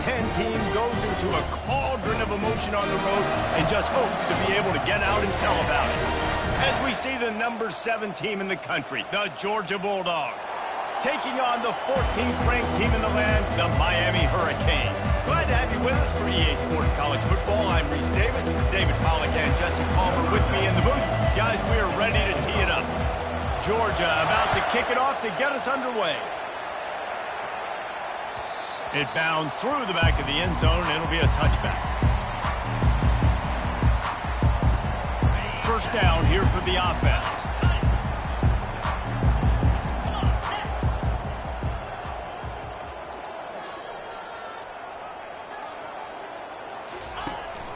10 team goes into a cauldron of emotion on the road and just hopes to be able to get out and tell about it. As we see the number 7 team in the country, the Georgia Bulldogs, taking on the 14th ranked team in the land, the Miami Hurricanes. Glad to have you with us for EA Sports College Football. I'm Reese Davis, David Pollack and Jesse Palmer with me in the booth. Guys, we are ready to tee it up. Georgia about to kick it off to get us underway. It bounds through the back of the end zone, and it'll be a touchback. First down here for the offense.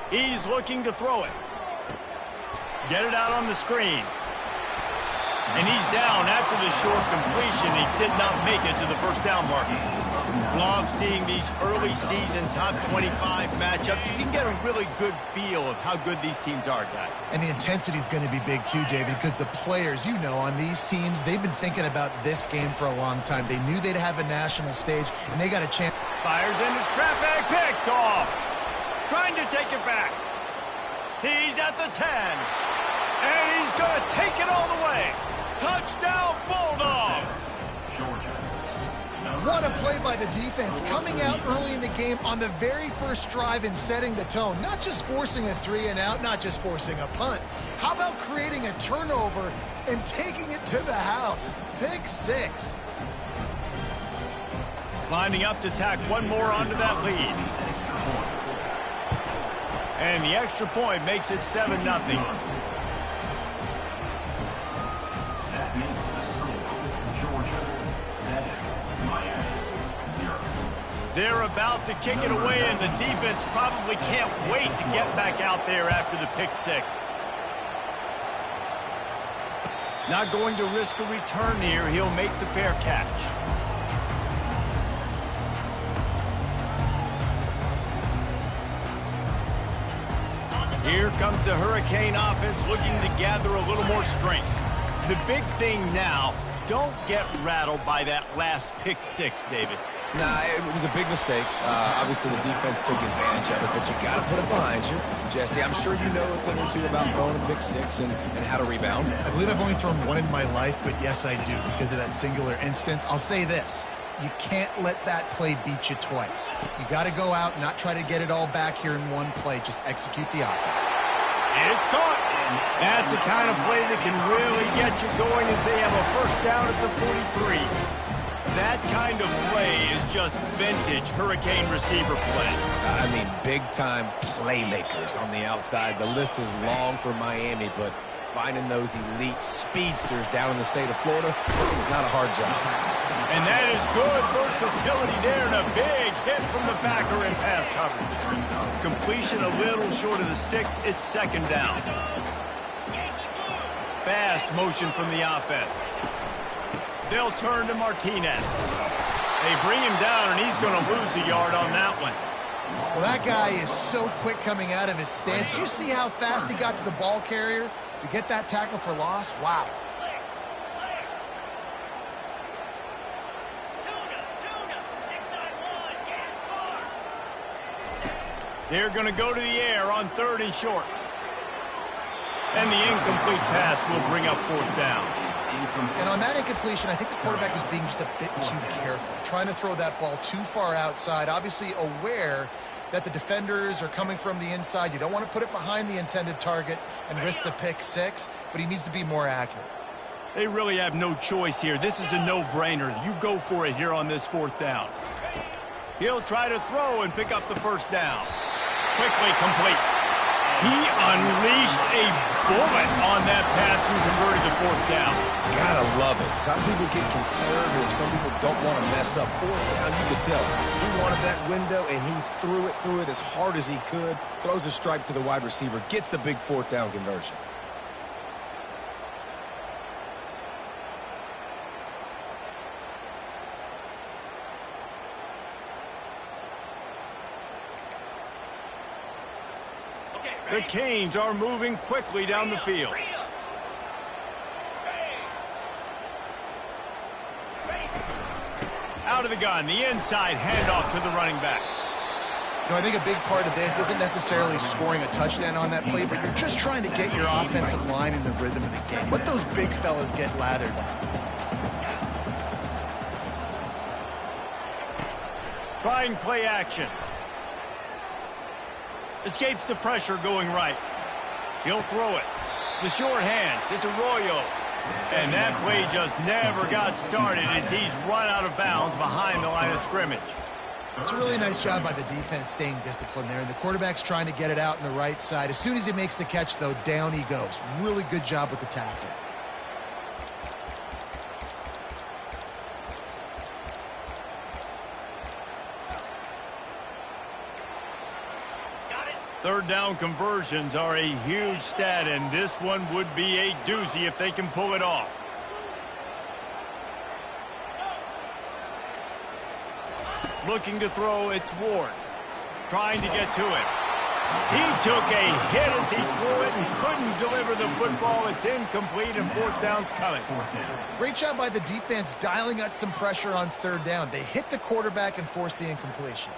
He's looking to throw it. Get it out on the screen. And he's down after the short completion. He did not make it to the first down marker. Love seeing these early season top 25 matchups. You can get a really good feel of how good these teams are, guys. And the intensity is going to be big too, David, because the players, you know, on these teams, they've been thinking about this game for a long time. They knew they'd have a national stage, and they got a chance. Fires into traffic, picked off. Trying to take it back. He's at the 10. And he's going to take it all the way. Touchdown, Bulldogs. What a play by the defense, coming out early in the game on the very first drive and setting the tone. Not just forcing a 3-and-out, not just forcing a punt. How about creating a turnover and taking it to the house? Pick 6. Lining up to tack one more onto that lead. And the extra point makes it 7-0. That makes the score Georgia 7, Miami 0. They're about to kick it away, and the defense probably can't wait to get back out there after the pick 6. Not going to risk a return here. He'll make the fair catch. Here comes the Hurricane offense looking to gather a little more strength. The big thing now, don't get rattled by that last pick 6, David. Nah, it was a big mistake. Obviously, the defense took advantage of it, but you got to put it behind you. Jesse, I'm sure you know a thing or two about throwing a pick 6 and how to rebound. I believe I've only thrown one in my life, but yes, I do, because of that singular instance. I'll say this. You can't let that play beat you twice. You got to go out and not try to get it all back here in one play. Just execute the offense. It's caught. That's the kind of play that can really get you going as they have a first down at the 43. That kind of play is just vintage Hurricane receiver play. I mean, big-time playmakers on the outside. The list is long for Miami, but finding those elite speedsters down in the state of Florida, it's not a hard job. And that is good versatility there, and a big hit from the backer in pass coverage. Completion a little short of the sticks. It's second down. Fast motion from the offense. They'll turn to Martinez. They bring him down, and he's going to lose a yard on that one. Well, that guy is so quick coming out of his stance. Did you see how fast he got to the ball carrier to get that tackle for loss? Wow. They're going to go to the air on 3rd and short. And the incomplete pass will bring up 4th down. And on that incompletion, I think the quarterback was being just a bit too careful, trying to throw that ball too far outside, obviously aware that the defenders are coming from the inside. You don't want to put it behind the intended target and risk the pick 6, but he needs to be more accurate. They really have no choice here. This is a no-brainer. You go for it here on this 4th down. He'll try to throw and pick up the first down. Quickly complete. He unleashed a bullet on that pass and converted the 4th down. Gotta love it. Some people get conservative. Some people don't want to mess up 4th down. You could tell. He wanted that window, and he threw it as hard as he could. Throws a strike to the wide receiver. Gets the big 4th down conversion. The Canes are moving quickly down the field. Out of the gun, the inside handoff to the running back. You know, I think a big part of this isn't necessarily scoring a touchdown on that play, but you're just trying to get your offensive line in the rhythm of the game. Let those big fellas get lathered. Trying play action. Escapes the pressure going right. He'll throw it. The short hands. It's Arroyo. And that play just never got started as he's run out of bounds behind the line of scrimmage. It's a really nice job by the defense staying disciplined there. And the quarterback's trying to get it out on the right side. As soon as he makes the catch, though, down he goes. Really good job with the tackle. Third down conversions are a huge stat, and this one would be a doozy if they can pull it off. Looking to throw, it's Ward. Trying to get to it. He took a hit as he threw it and couldn't deliver the football. It's incomplete, and fourth down's coming. Great job by the defense dialing out some pressure on third down. They hit the quarterback and forced the incompletion.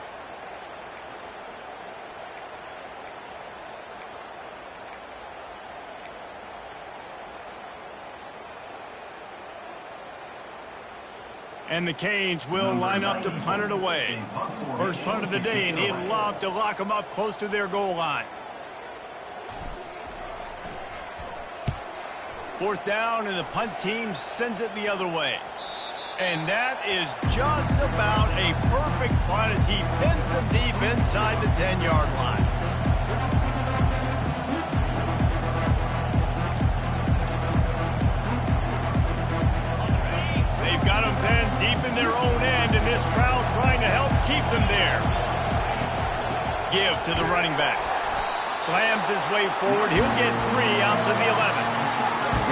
And the Canes will line up to punt it away. First punt of the day, and he'd love to lock them up close to their goal line. Fourth down, and the punt team sends it the other way. And that is just about a perfect punt as he pins them deep inside the 10-yard line. They've got them pinned deep in their own end, and this crowd trying to help keep them there. Give to the running back. Slams his way forward. He'll get 3 out to the 11.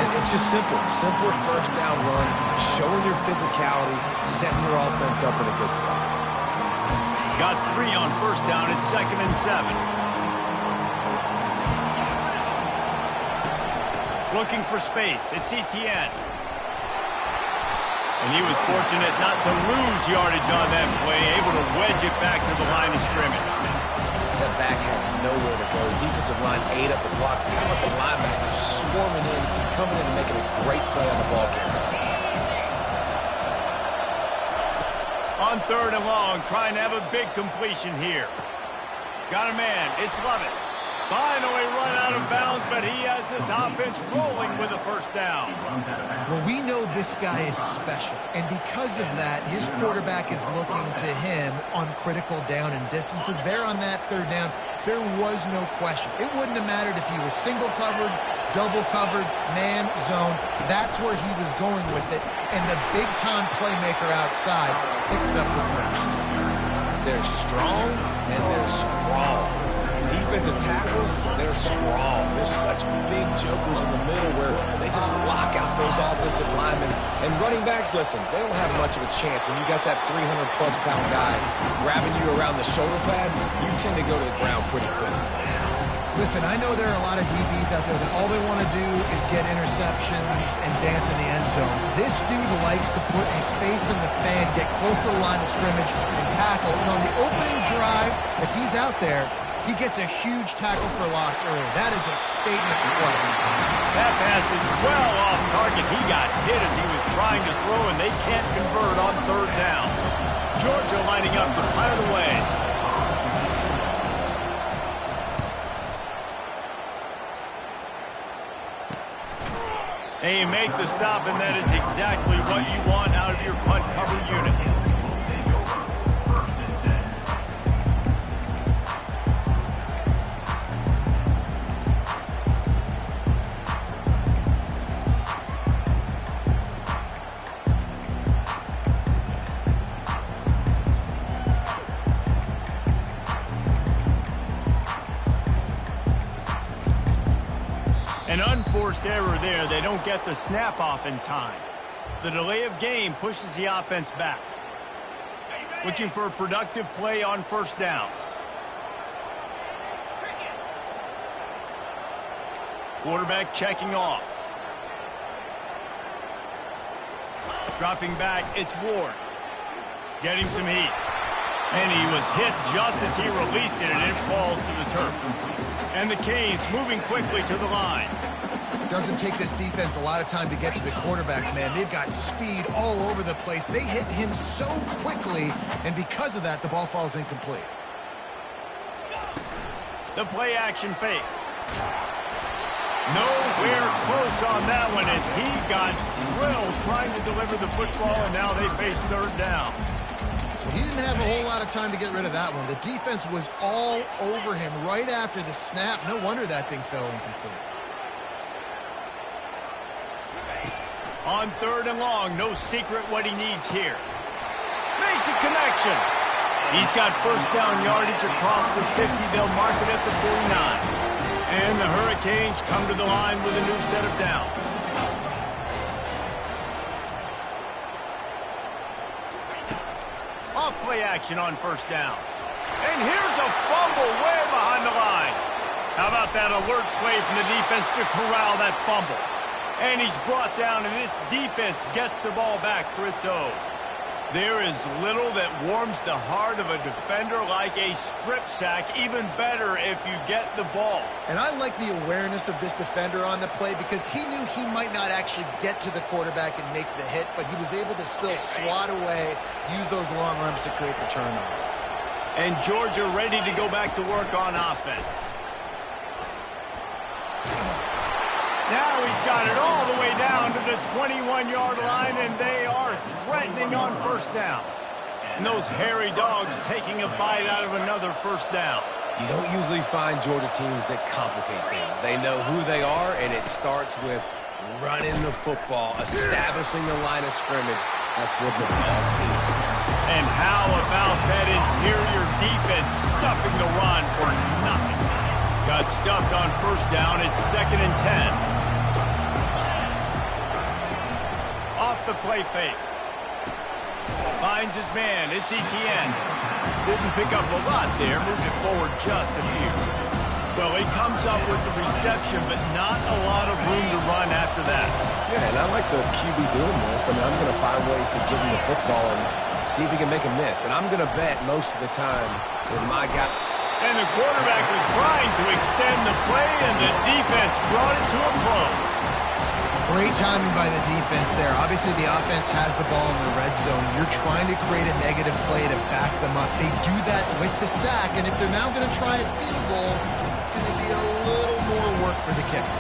And it's just simple. Simple first down run, showing your physicality, setting your offense up in a good spot. Got 3 on first down at 2nd and 7. Looking for space. It's Etienne. And he was fortunate not to lose yardage on that play, able to wedge it back to the line of scrimmage. That back had nowhere to go. Defensive line ate up the blocks. Kind of like the linebackers swarming in, coming in and making a great play on the ball carrier. On 3rd and long, trying to have a big completion here. Got a man. It's Lovett. Finally run out of bounds, but he has this offense rolling with a first down. Well, we know this guy is special, and because of that, his quarterback is looking to him on critical down and distances. There on that third down, there was no question. It wouldn't have mattered if he was single covered, double covered, man, zone. That's where he was going with it, and the big-time playmaker outside picks up the first. They're strong, and they're strong. Defensive tackles, they're strong. There's such big jokers in the middle where they just lock out those offensive linemen. And running backs, listen, they don't have much of a chance. When you got that 300-plus pound guy grabbing you around the shoulder pad, you tend to go to the ground pretty quick. Listen, I know there are a lot of DBs out there that all they want to do is get interceptions and dance in the end zone. This dude likes to put his face in the fan, get close to the line of scrimmage, and tackle. And on the opening drive, if he's out there, he gets a huge tackle for loss early. That is a statement play. That pass is well off target. He got hit as he was trying to throw, and they can't convert on 3rd down. Georgia lining up to punt it away. They make the stop, and that is exactly what you want out of your punt cover unit. An unforced error there. They don't get the snap off in time. The delay of game pushes the offense back. Looking for a productive play on first down. Quarterback checking off. Dropping back, it's Ward. Getting some heat. And he was hit just as he released it, and it falls to the turf. And the Canes moving quickly to the line. Doesn't take this defense a lot of time to get to the quarterback, man. They've got speed all over the place. They hit him so quickly, and because of that, the ball falls incomplete. The play action fake. Nowhere close on that one as he got drilled trying to deliver the football, and now they face third down. He didn't have a whole lot of time to get rid of that one. The defense was all over him right after the snap. No wonder that thing fell incomplete. On third and long, no secret what he needs here. Makes a connection. He's got first down yardage across the 50. They'll mark it at the 49. And the Hurricanes come to the line with a new set of downs. Off play action on first down. And here's a fumble way behind the line. How about that alert play from the defense to corral that fumble? And he's brought down, and this defense gets the ball back for its own. There is little that warms the heart of a defender like a strip sack. Even better if you get the ball. And I like the awareness of this defender on the play because he knew he might not actually get to the quarterback and make the hit, but he was able to still swat away, use those long arms to create the turnover. And Georgia ready to go back to work on offense. Now he's got it all the way down to the 21-yard line, and they are threatening on first down. And those hairy dogs taking a bite out of another first down. You don't usually find Georgia teams that complicate things. They know who they are, and it starts with running the football, establishing the line of scrimmage. That's what the dogs do. And how about that interior defense stuffing the run for nothing? Got stuffed on first down. It's 2nd and 10. Off the play fake. Finds his man. It's Etienne. Didn't pick up a lot there. Moved it forward just a few. Well, he comes up with the reception, but not a lot of room to run after that. Yeah, and I like the QB doing this. I mean, I'm going to find ways to give him the football and see if he can make a miss. And I'm going to bet most of the time with my guy. And the quarterback was trying to extend the play, and the defense brought it to a close. Great timing by the defense there. Obviously, the offense has the ball in the red zone. You're trying to create a negative play to back them up. They do that with the sack, and if they're now going to try a field goal, it's going to be a little more work for the kicker.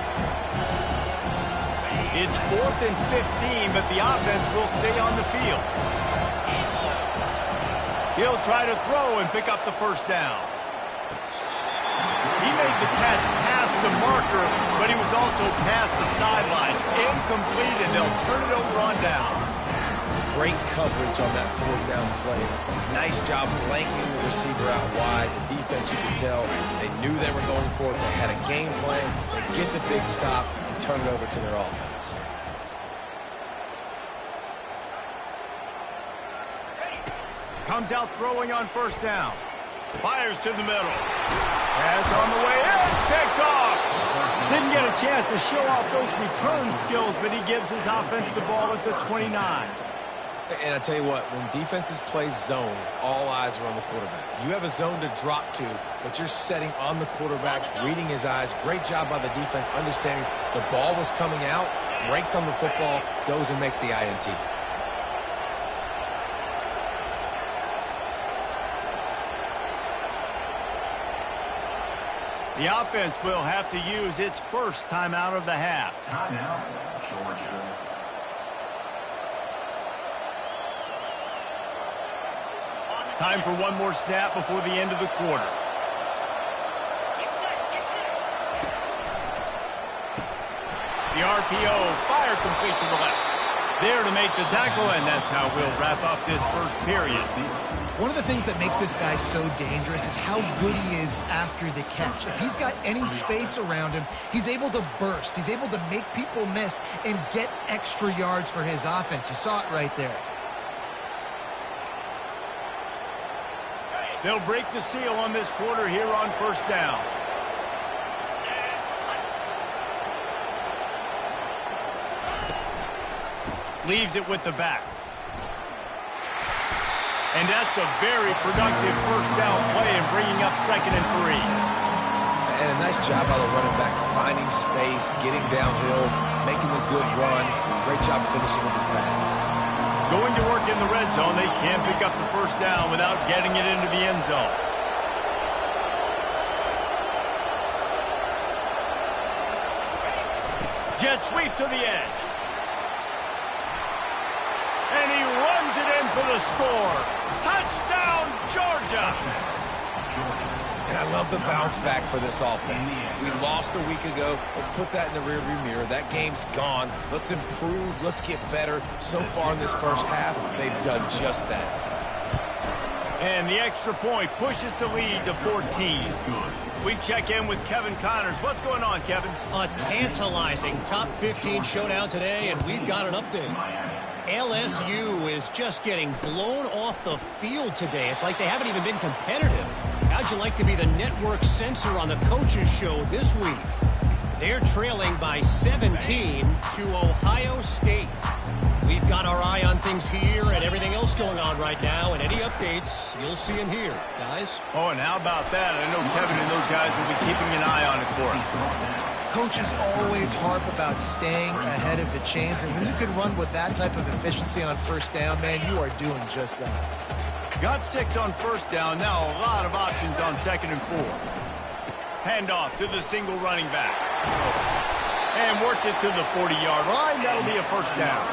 It's 4th and 15, but the offense will stay on the field. He'll try to throw and pick up the first down. He made the catch past the marker, but he was also past the sidelines. Incomplete, and they'll turn it over on downs. Great coverage on that 4th down play. Nice job blanking the receiver out wide. The defense, you could tell, they knew they were going for it. They had a game plan. They get the big stop and turn it over to their offense. Comes out throwing on first down. Fires to the middle. Pass on the way in. It's picked off. Didn't get a chance to show off those return skills, but he gives his offense the ball at the 29. And I tell you what, when defenses play zone, all eyes are on the quarterback. You have a zone to drop to, but you're setting on the quarterback, reading his eyes. Great job by the defense, understanding the ball was coming out, breaks on the football, goes and makes the INT. The offense will have to use its first timeout of the half. Timeout, Georgia. Time for one more snap before the end of the quarter. The RPO, fire complete to the left. There to make the tackle, and that's how we'll wrap up this first period. One of the things that makes this guy so dangerous is how good he is after the catch. If he's got any space around him, he's able to burst. He's able to make people miss and get extra yards for his offense. You saw it right there. They'll break the seal on this quarter here on first down. Leaves it with the back. And that's a very productive first down play and bringing up 2nd and 3. And a nice job by the running back, finding space, getting downhill, making a good run. Great job finishing with his pads. Going to work in the red zone, they can't pick up the first down without getting it into the end zone. Jet sweep to the edge. And he runs it in for the score. Touchdown, Georgia! And I love the bounce back for this offense. We lost a week ago. Let's put that in the rearview mirror. That game's gone. Let's improve. Let's get better. So far in this first half, they've done just that. And the extra point pushes the lead to 14. We check in with Kevin Connors. What's going on, Kevin? A tantalizing top 15 showdown today, and we've got an update. LSU is just getting blown off the field today. It's like they haven't even been competitive. How'd you like to be the network censor on the coaches show this week? They're trailing by 17 to Ohio State. We've got our eye on things here and everything else going on right now, and any updates, you'll see them here, guys. Oh, and how about that? I know Kevin and those guys will be keeping an eye on it for us. Coaches always harp about staying ahead of the chains, and when you can run with that type of efficiency on first down, man, you are doing just that. Got 6 on first down. Now a lot of options on 2nd and 4. Handoff to the single running back. And works it to the 40-yard line. That'll be a first down.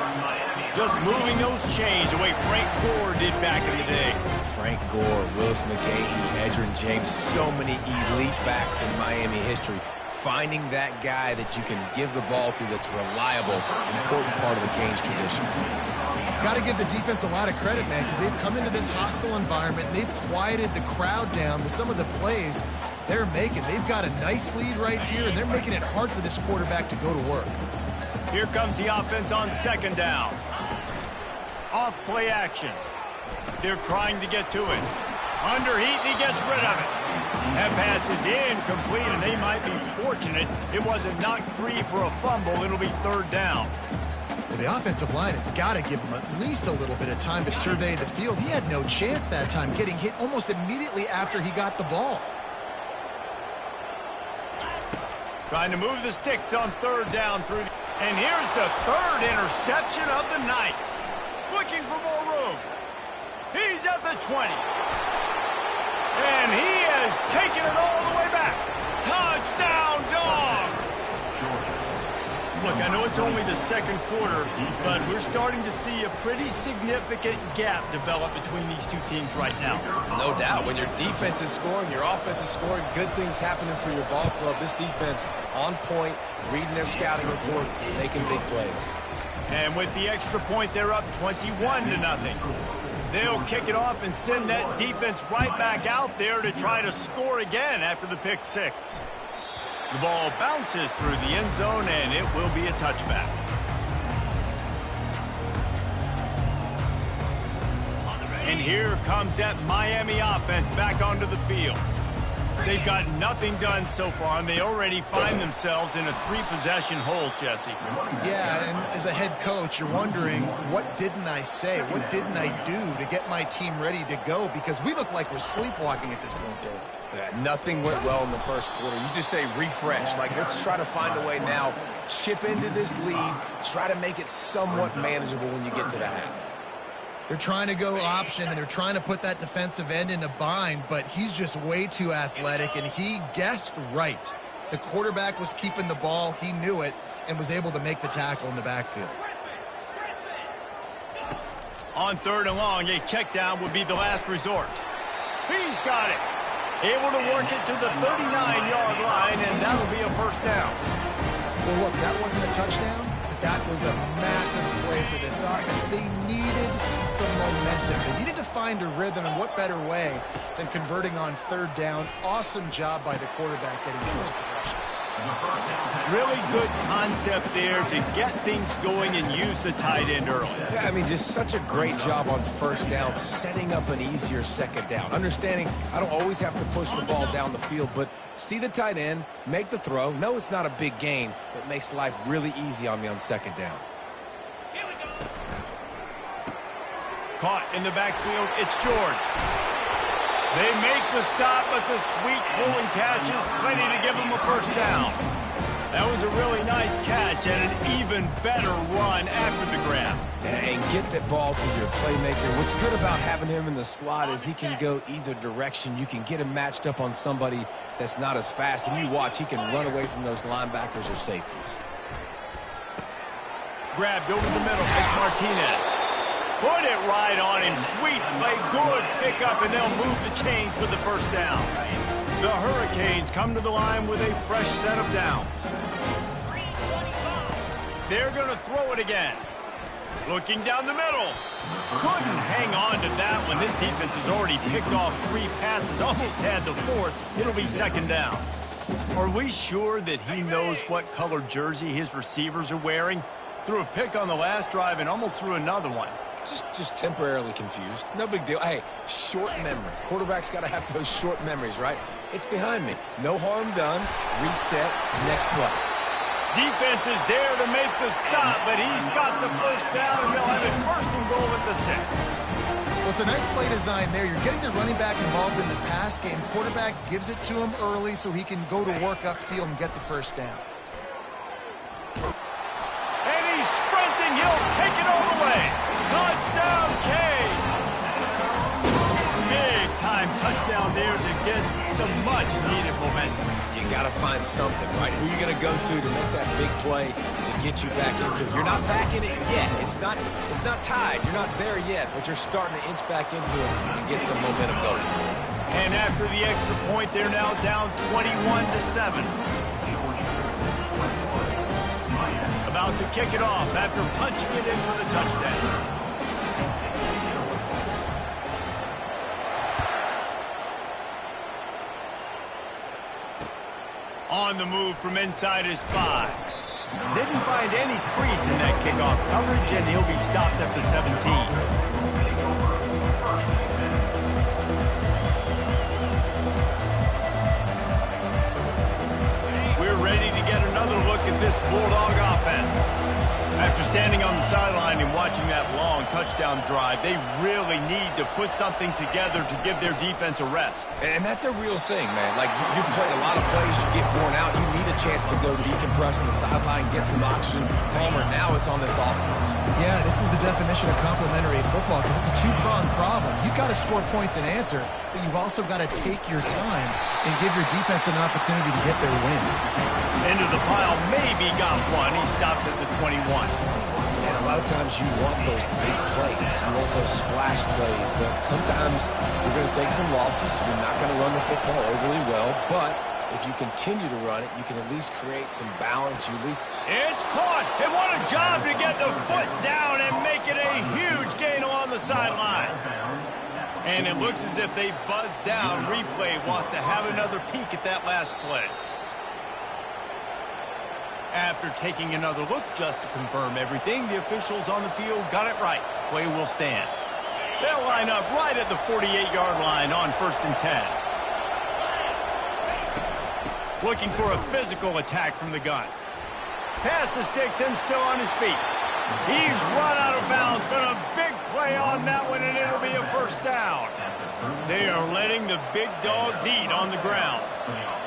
Just moving those chains the way Frank Gore did back in the day. Frank Gore, Willis McGahee, Edgerrin James, so many elite backs in Miami history. Finding that guy that you can give the ball to that's reliable, important part of the Canes tradition. Got to give the defense a lot of credit, man, because they've come into this hostile environment. They've quieted the crowd down with some of the plays they're making. They've got a nice lead right here, and they're making it hard for this quarterback to go to work. Here comes the offense on 2nd down. Off play action. They're trying to get to it. Under heat, and he gets rid of it. That pass is incomplete, and they might be fortunate it wasn't knocked free for a fumble. It'll be 3rd down. Well, the offensive line has got to give him at least a little bit of time to survey the field. He had no chance that time, getting hit almost immediately after he got the ball. Trying to move the sticks on 3rd down through. And here's the 3rd interception of the night. Looking for more room. He's at the 20. And he has taken it all the way back. Touchdown, Dogs! Look, I know it's only the 2nd quarter, but we're starting to see a pretty significant gap develop between these two teams right now. No doubt. When your defense is scoring, your offense is scoring, good things happening for your ball club. This defense on point, reading their scouting report, making big plays. And with the extra point, they're up 21-0. They'll kick it off and send that defense right back out there to try to score again after the pick 6. The ball bounces through the end zone, and it will be a touchback. And here comes that Miami offense back onto the field. They've got nothing done so far, and they already find themselves in a 3-possession hole, Jesse. Yeah, and as a head coach, you're wondering, what didn't I say? What didn't I do to get my team ready to go? Because we look like we're sleepwalking at this point, Dave. Yeah, nothing went well in the first quarter. You just say refresh. Like, let's try to find a way now. Chip into this lead. Try to make it somewhat manageable when you get to the half. They're trying to go option, and they're trying to put that defensive end in a bind, but he's just way too athletic, and he guessed right. The quarterback was keeping the ball. He knew it and was able to make the tackle in the backfield. On 3rd and long, a check down would be the last resort. He's got it. Able to work it to the 39-yard line, and that'll be a first down. Well, look, that wasn't a touchdown. That was a massive play for this offense. They needed some momentum. They needed to find a rhythm, and what better way than converting on 3rd down. Awesome job by the quarterback getting first possession. Really good concept there to get things going and use the tight end early. Yeah, I mean, just such a great job on first down, setting up an easier 2nd down. Understanding I don't always have to push the ball down the field, but see the tight end, make the throw. No, it's not a big gain, but makes life really easy on me on 2nd down. Caught in the backfield, it's George. They make the stop, but the sweet pulling catch is plenty to give them a first down. That was a really nice catch and an even better run after the grab. And get that ball to your playmaker. What's good about having him in the slot is he can go either direction. You can get him matched up on somebody that's not as fast, and you watch, he can run away from those linebackers or safeties. Grabbed over the middle, it's Martinez. Put it right on him. Sweet play, good pickup, and they'll move the chains with the first down. The Hurricanes come to the line with a fresh set of downs. They're going to throw it again. Looking down the middle. Couldn't hang on to that one. This defense has already picked off 3 passes, almost had the 4th. It'll be second down. Are we sure that he knows what color jersey his receivers are wearing? Threw a pick on the last drive and almost threw another one. Just temporarily confused. No big deal. Hey, short memory. Quarterback's got to have those short memories, right? It's behind me. No harm done. Reset. Next play. Defense is there to make the stop, but he's got the first down, and they'll have it first and goal at the 6. Well, it's a nice play design there. You're getting the running back involved in the pass game. Quarterback gives it to him early so he can go to work upfield and get the first down. And he's sprinting. He'll take it all the way. Touchdown, Canes! Big-time touchdown there to get some much-needed momentum. You got to find something, right? Who are you going to go to make that big play to get you back into it? You're not back in it yet. It's not tied. You're not there yet, but you're starting to inch back into it and get some momentum going. And after the extra point, they're now down 21-7. About to kick it off after punching it in for the touchdown. On the move from inside his 5. Didn't find any crease in that kickoff coverage, and he'll be stopped at the 17. Ready to get another look at this Bulldog offense. After standing on the sideline and watching that long touchdown drive, they really need to put something together to give their defense a rest. And that's a real thing, man. Like, you played a lot of plays, you get worn out, you need a chance to go decompress on the sideline, get some oxygen. Palmer, now it's on this offense. Yeah, this is the definition of complementary football because it's a two-pronged problem. You've got to score points and answer, but you've also got to take your time and give your defense an opportunity to get their win. Into the pile, maybe got one. He stopped at the 21. And a lot of times you want those big plays. You want those splash plays, but sometimes you're going to take some losses. You're not going to run the football overly well, but if you continue to run it, you can at least create some balance. It's caught, and what a job to get the foot down and make it a huge gain along the sideline. And it looks as if they've buzzed down. Replay wants to have another peek at that last play. After taking another look just to confirm everything, the officials on the field got it right. Play will stand. They'll line up right at the 48-yard line on 1st and 10. Looking for a physical attack from the gun. Pass the sticks and still on his feet. He's run out of bounds, but a big play on that one, and it'll be a first down. They are letting the big dogs eat on the ground.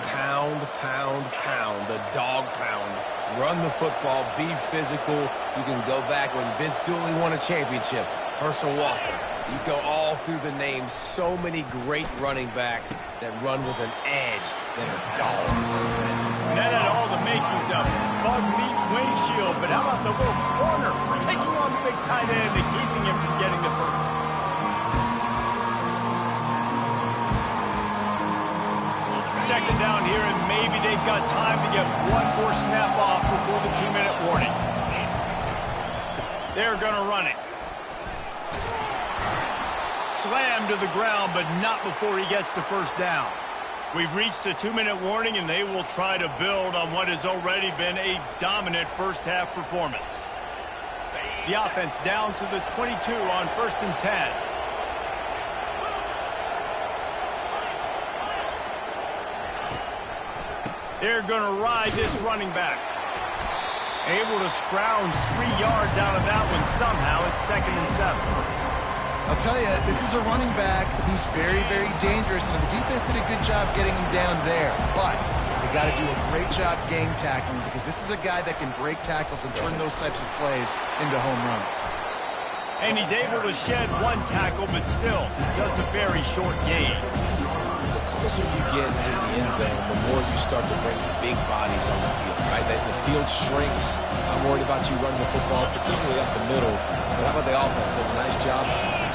Pound, pound, pound, the dog pound. Run the football, be physical. You can go back when Vince Dooley won a championship. Herschel Walker. You go all through the names. So many great running backs that run with an edge that are dogs. That had all the makings of bug meat windshield, but how about the little corner taking on the big tight end and keeping him from getting the first? Second down here, and maybe they've got time to get one more snap off before the 2-minute warning. They're going to run it. Slammed to the ground, but not before he gets the first down. We've reached the 2-minute warning, and they will try to build on what has already been a dominant first-half performance. The offense down to the 22 on 1st and 10. They're going to ride this running back. Able to scrounge 3 yards out of that one somehow. It's 2nd and 7. I'll tell you, this is a running back who's very, very dangerous, and the defense did a good job getting him down there. But they got to do a great job game tackling because this is a guy that can break tackles and turn those types of plays into home runs. And he's able to shed one tackle, but still, just a very short gain. The closer you get to the end zone, the more you start to bring big bodies on the field, right? The field shrinks. I'm worried about you running the football, particularly up the middle. But how about the offense? Does a nice job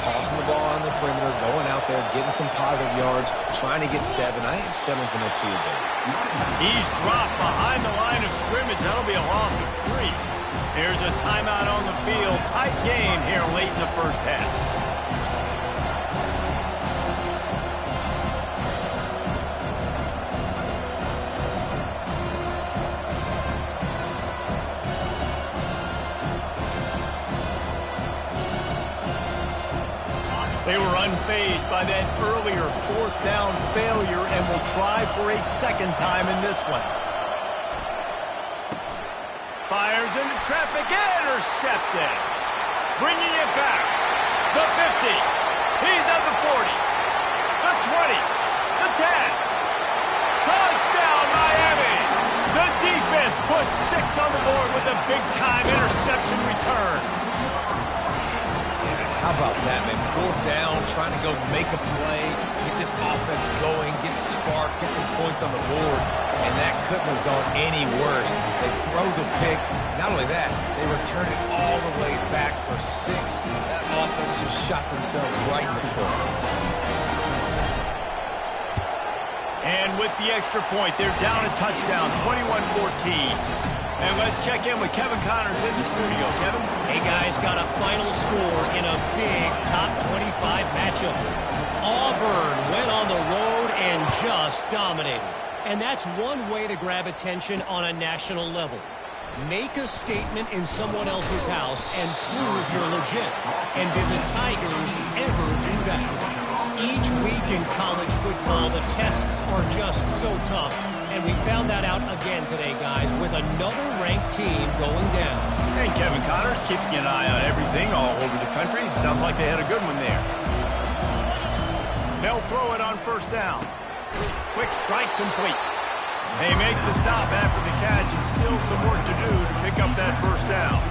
tossing the ball on the perimeter, going out there, getting some positive yards, trying to get 7. I ain't settling for no field goal. He's dropped behind the line of scrimmage. That'll be a loss of 3. Here's a timeout on the field. Tight game here late in the first half. They were unfazed by that earlier 4th down failure and will try for a second time in this one. Fires into traffic, intercepted. Bringing it back. The 50. He's at the 40. The 20. The 10. Touchdown, Miami. The defense puts 6 on the board with a big-time interception return. How about that, man? 4th down, trying to go make a play, get this offense going, get it sparked, get some points on the board, and that couldn't have gone any worse. They throw the pick. Not only that, they return it all the way back for 6. That offense just shot themselves right in the foot. And with the extra point, they're down a touchdown, 21-14. And let's check in with Kevin Connors in the studio. Kevin? Hey, guys, got a final score in a big top 25 matchup. Auburn went on the road and just dominated. And that's one way to grab attention on a national level. Make a statement in someone else's house and prove you're legit. And did the Tigers ever do that? Each week in college football, the tests are just so tough. And we found that out again today, guys, with another ranked team going down. And Kevin Connors keeping an eye on everything all over the country. Sounds like they had a good one there. They'll throw it on 1st down. Quick strike complete. They make the stop after the catch, and still some work to do to pick up that 1st down.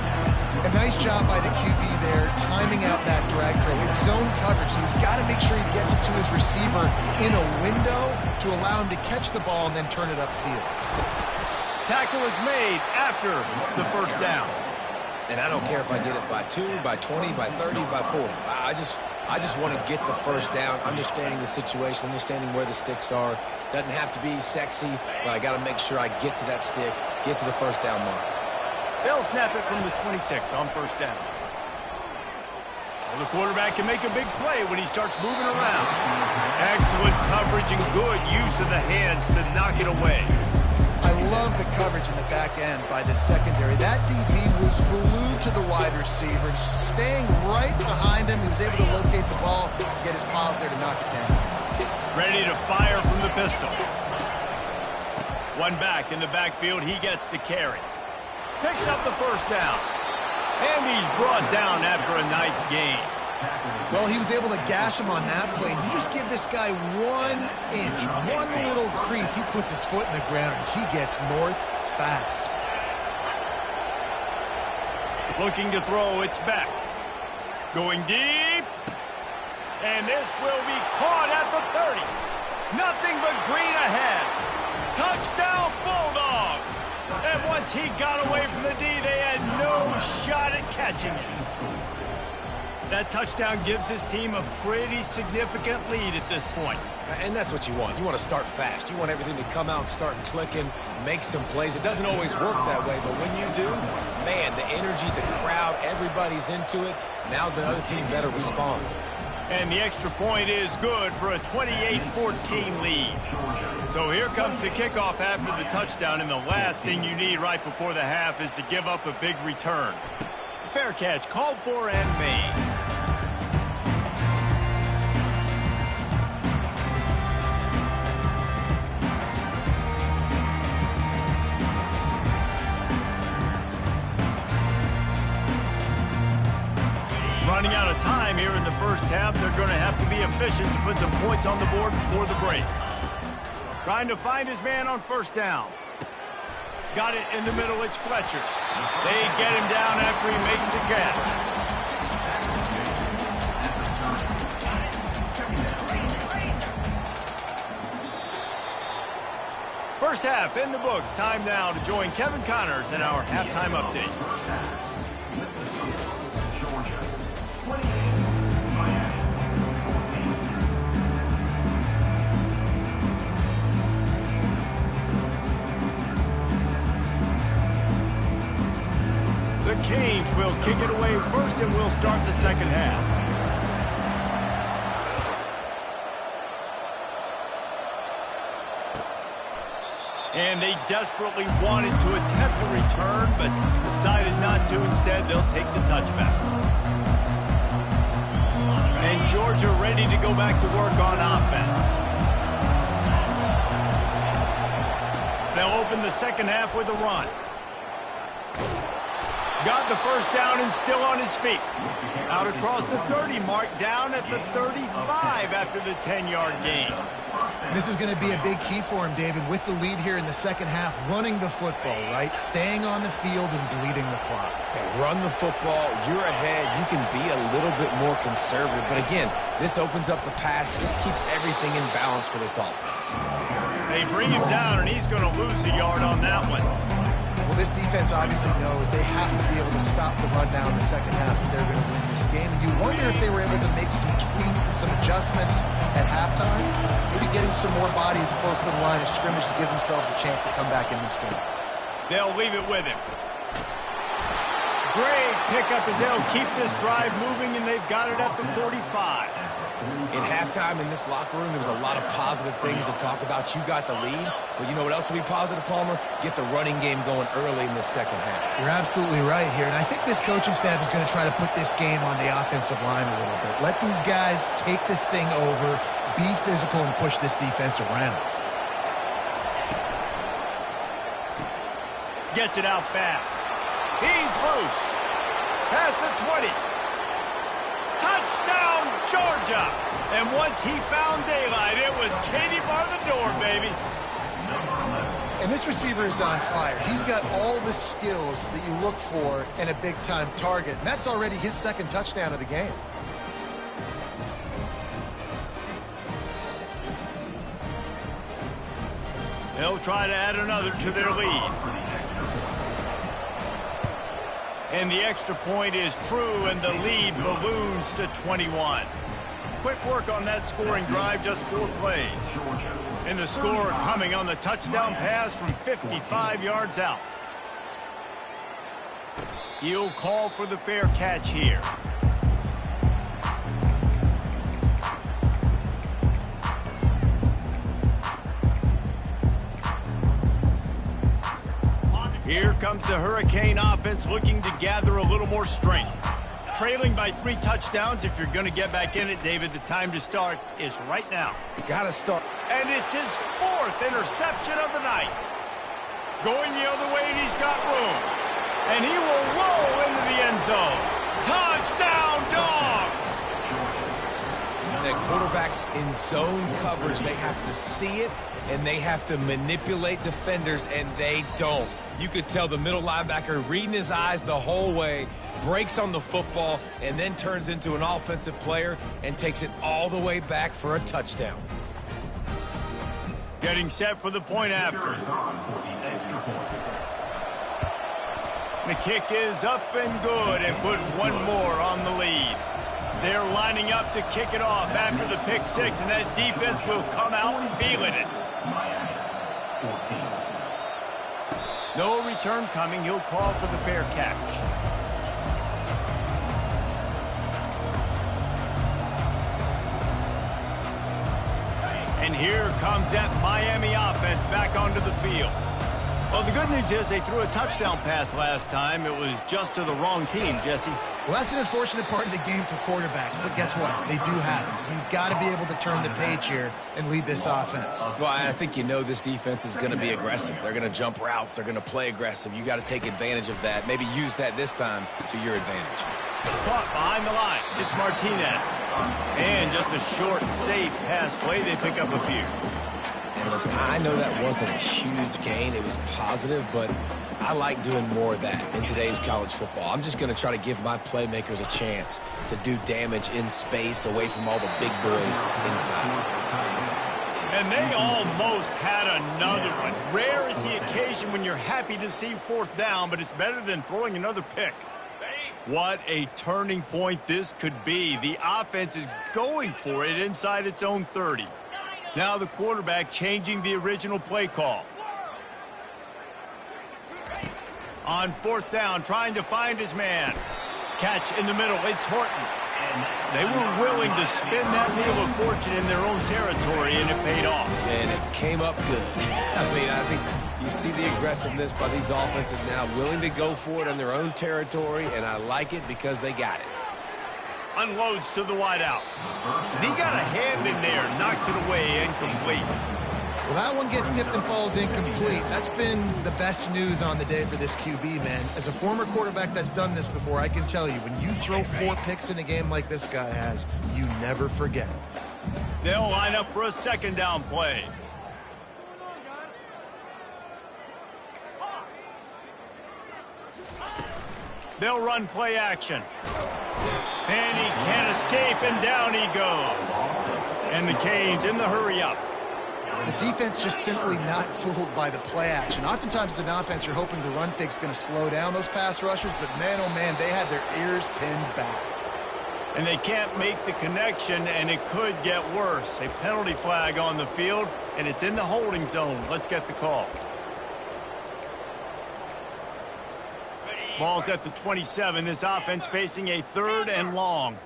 A nice job by the QB there, timing out that drag throw. It's zone coverage, so he's got to make sure he gets it to his receiver in a window to allow him to catch the ball and then turn it upfield. Tackle is made after the 1st down. And I don't care if I get it by 2, by 20, by 30, by 40. I just want to get the 1st down, understanding the situation, understanding where the sticks are. Doesn't have to be sexy, but I got to make sure I get to that stick, get to the 1st down mark. They'll snap it from the 26 on 1st down. Well, the quarterback can make a big play when he starts moving around. Excellent coverage and good use of the hands to knock it away. I love the coverage in the back end by the secondary. That DB was glued to the wide receiver, staying right behind him. He was able to locate the ball, get his paw out there to knock it down. Ready to fire from the pistol. One back in the backfield. He gets the carry. Picks up the 1st down. And he's brought down after a nice gain. Well, he was able to gash him on that play. And you just give this guy 1 inch, one little crease. He puts his foot in the ground. He gets north fast. Looking to throw, it's back. Going deep. And this will be caught at the 30. Nothing but green ahead. Touchdown, Bulldogs. And once he got away from the D, they had no shot at catching it. That touchdown gives his team a pretty significant lead at this point. And that's what you want. You want to start fast. You want everything to come out and start clicking, make some plays. It doesn't always work that way, but when you do, man, the energy, the crowd, everybody's into it. Now the other team better respond. And the extra point is good for a 28-14 lead. So here comes the kickoff after the touchdown, and the last thing you need right before the half is to give up a big return. Fair catch, called for and made. Running out of time time here in the first half. They're going to have to be efficient to put some points on the board before the break. Trying to find his man on first down. Got it in the middle. It's Fletcher. They get him down after he makes the catch. First half in the books. Time now to join Kevin Connors in our halftime update. The Canes will kick it away first, and we'll start the second half. And they desperately wanted to attempt a return, but decided not to. Instead, they'll take the touchback. And Georgia ready to go back to work on offense. They'll open the second half with a run. Got the first down and still on his feet. Out across the 30 mark, down at the 35 after the 10-yard gain. This is going to be a big key for him, David, with the lead here in the second half, running the football, right? Staying on the field and bleeding the clock. Yeah, run the football. You're ahead. You can be a little bit more conservative. But again, this opens up the pass. This keeps everything in balance for this offense. They bring him down, and he's going to lose a yard on that one. Well, this defense obviously knows they have to be able to stop the run down in the second half if they're going to win this game. And you wonder if they were able to make some tweaks and some adjustments at halftime, maybe getting some more bodies close to the line of scrimmage to give themselves a chance to come back in this game. They'll leave it with him. Great pickup as they'll keep this drive moving, and they've got it at the 45. In halftime in this locker room, there was a lot of positive things to talk about. You got the lead, but you know what else will be positive, Palmer? Get the running game going early in the second half. You're absolutely right here, and I think this coaching staff is going to try to put this game on the offensive line a little bit. Let these guys take this thing over, be physical, and push this defense around. Gets it out fast. He's loose. Past the 20. Touchdown, Georgia! And once he found daylight, it was Katie bar the door, baby. And this receiver is on fire. He's got all the skills that you look for in a big-time target, and that's already his second touchdown of the game. They'll try to add another to their lead. And the extra point is true, and the lead balloons to 21. Quick work on that scoring drive, just 4 plays. And the score coming on the touchdown pass from 55 yards out. He'll call for the fair catch here. Here comes the Hurricane offense looking to gather a little more strength. Trailing by 3 touchdowns. If you're going to get back in it, David, the time to start is right now. Got to start. And it's his 4th interception of the night. Going the other way, and he's got room. And he will roll into the end zone. Touchdown, Dogs! The quarterbacks in zone coverage, they have to see it, and they have to manipulate defenders, and they don't. You could tell the middle linebacker reading his eyes the whole way, breaks on the football, and then turns into an offensive player and takes it all the way back for a touchdown. Getting set for the point after. The kick is up and good, and put one more on the lead. They're lining up to kick it off after the pick 6, and that defense will come out feeling it. No return coming. He'll call for the fair catch. And here comes that Miami offense back onto the field. Well, the good news is they threw a touchdown pass last time. It was just to the wrong team, Jesse. Well, that's an unfortunate part of the game for quarterbacks, but guess what? They do happen. So you've got to be able to turn the page here and lead this offense. Well, I think you know this defense is going to be aggressive. They're going to jump routes. They're going to play aggressive. You got to take advantage of that. Maybe use that this time to your advantage. Caught behind the line. It's Martinez. And just a short, safe pass play. They pick up a few. And listen, I know that wasn't a huge gain. It was positive, but I like doing more of that in today's college football. I'm just going to try to give my playmakers a chance to do damage in space away from all the big boys inside. And they almost had another one. Rare is the occasion when you're happy to see fourth down, but it's better than throwing another pick. What a turning point this could be. The offense is going for it inside its own 30. Now the quarterback changing the original play call. On fourth down, trying to find his man. Catch in the middle. It's Horton. They were willing to spin that wheel of fortune in their own territory, and it paid off. And it came up good. I think you see the aggressiveness by these offenses now, willing to go for it in their own territory, and I like it because they got it. Unloads to the wideout. And he got a hand in there, knocks it away, incomplete. Well, that one gets tipped and falls incomplete. That's been the best news on the day for this QB, man. As a former quarterback that's done this before, I can tell you, when you throw 4 picks in a game like this guy has, you never forget it. They'll line up for a second down play. They'll run play action. And he can't escape, and down he goes. And the Canes in the hurry up. The defense just simply not fooled by the play action. Oftentimes as an offense, you're hoping the run fake's going to slow down those pass rushers, but man, oh man, they had their ears pinned back. And they can't make the connection, and it could get worse. A penalty flag on the field, and it's in the holding zone. Let's get the call. Ball's at the 27. This offense facing a 3rd and long.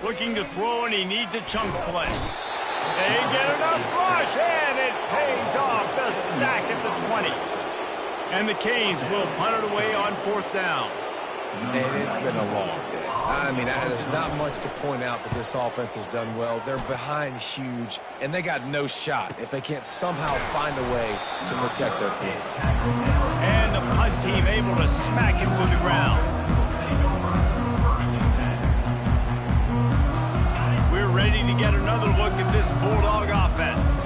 Looking to throw, and he needs a chunk play. They get enough rush, and it pays off. The sack at the 20. And the Canes will punt it away on 4th down. And it's been a long day. There's not much to point out that this offense has done well. They're behind huge, and they got no shot if they can't somehow find a way to protect their quarterback. And the punt team able to smack him to the ground. We're ready to get another look at this Bulldog offense.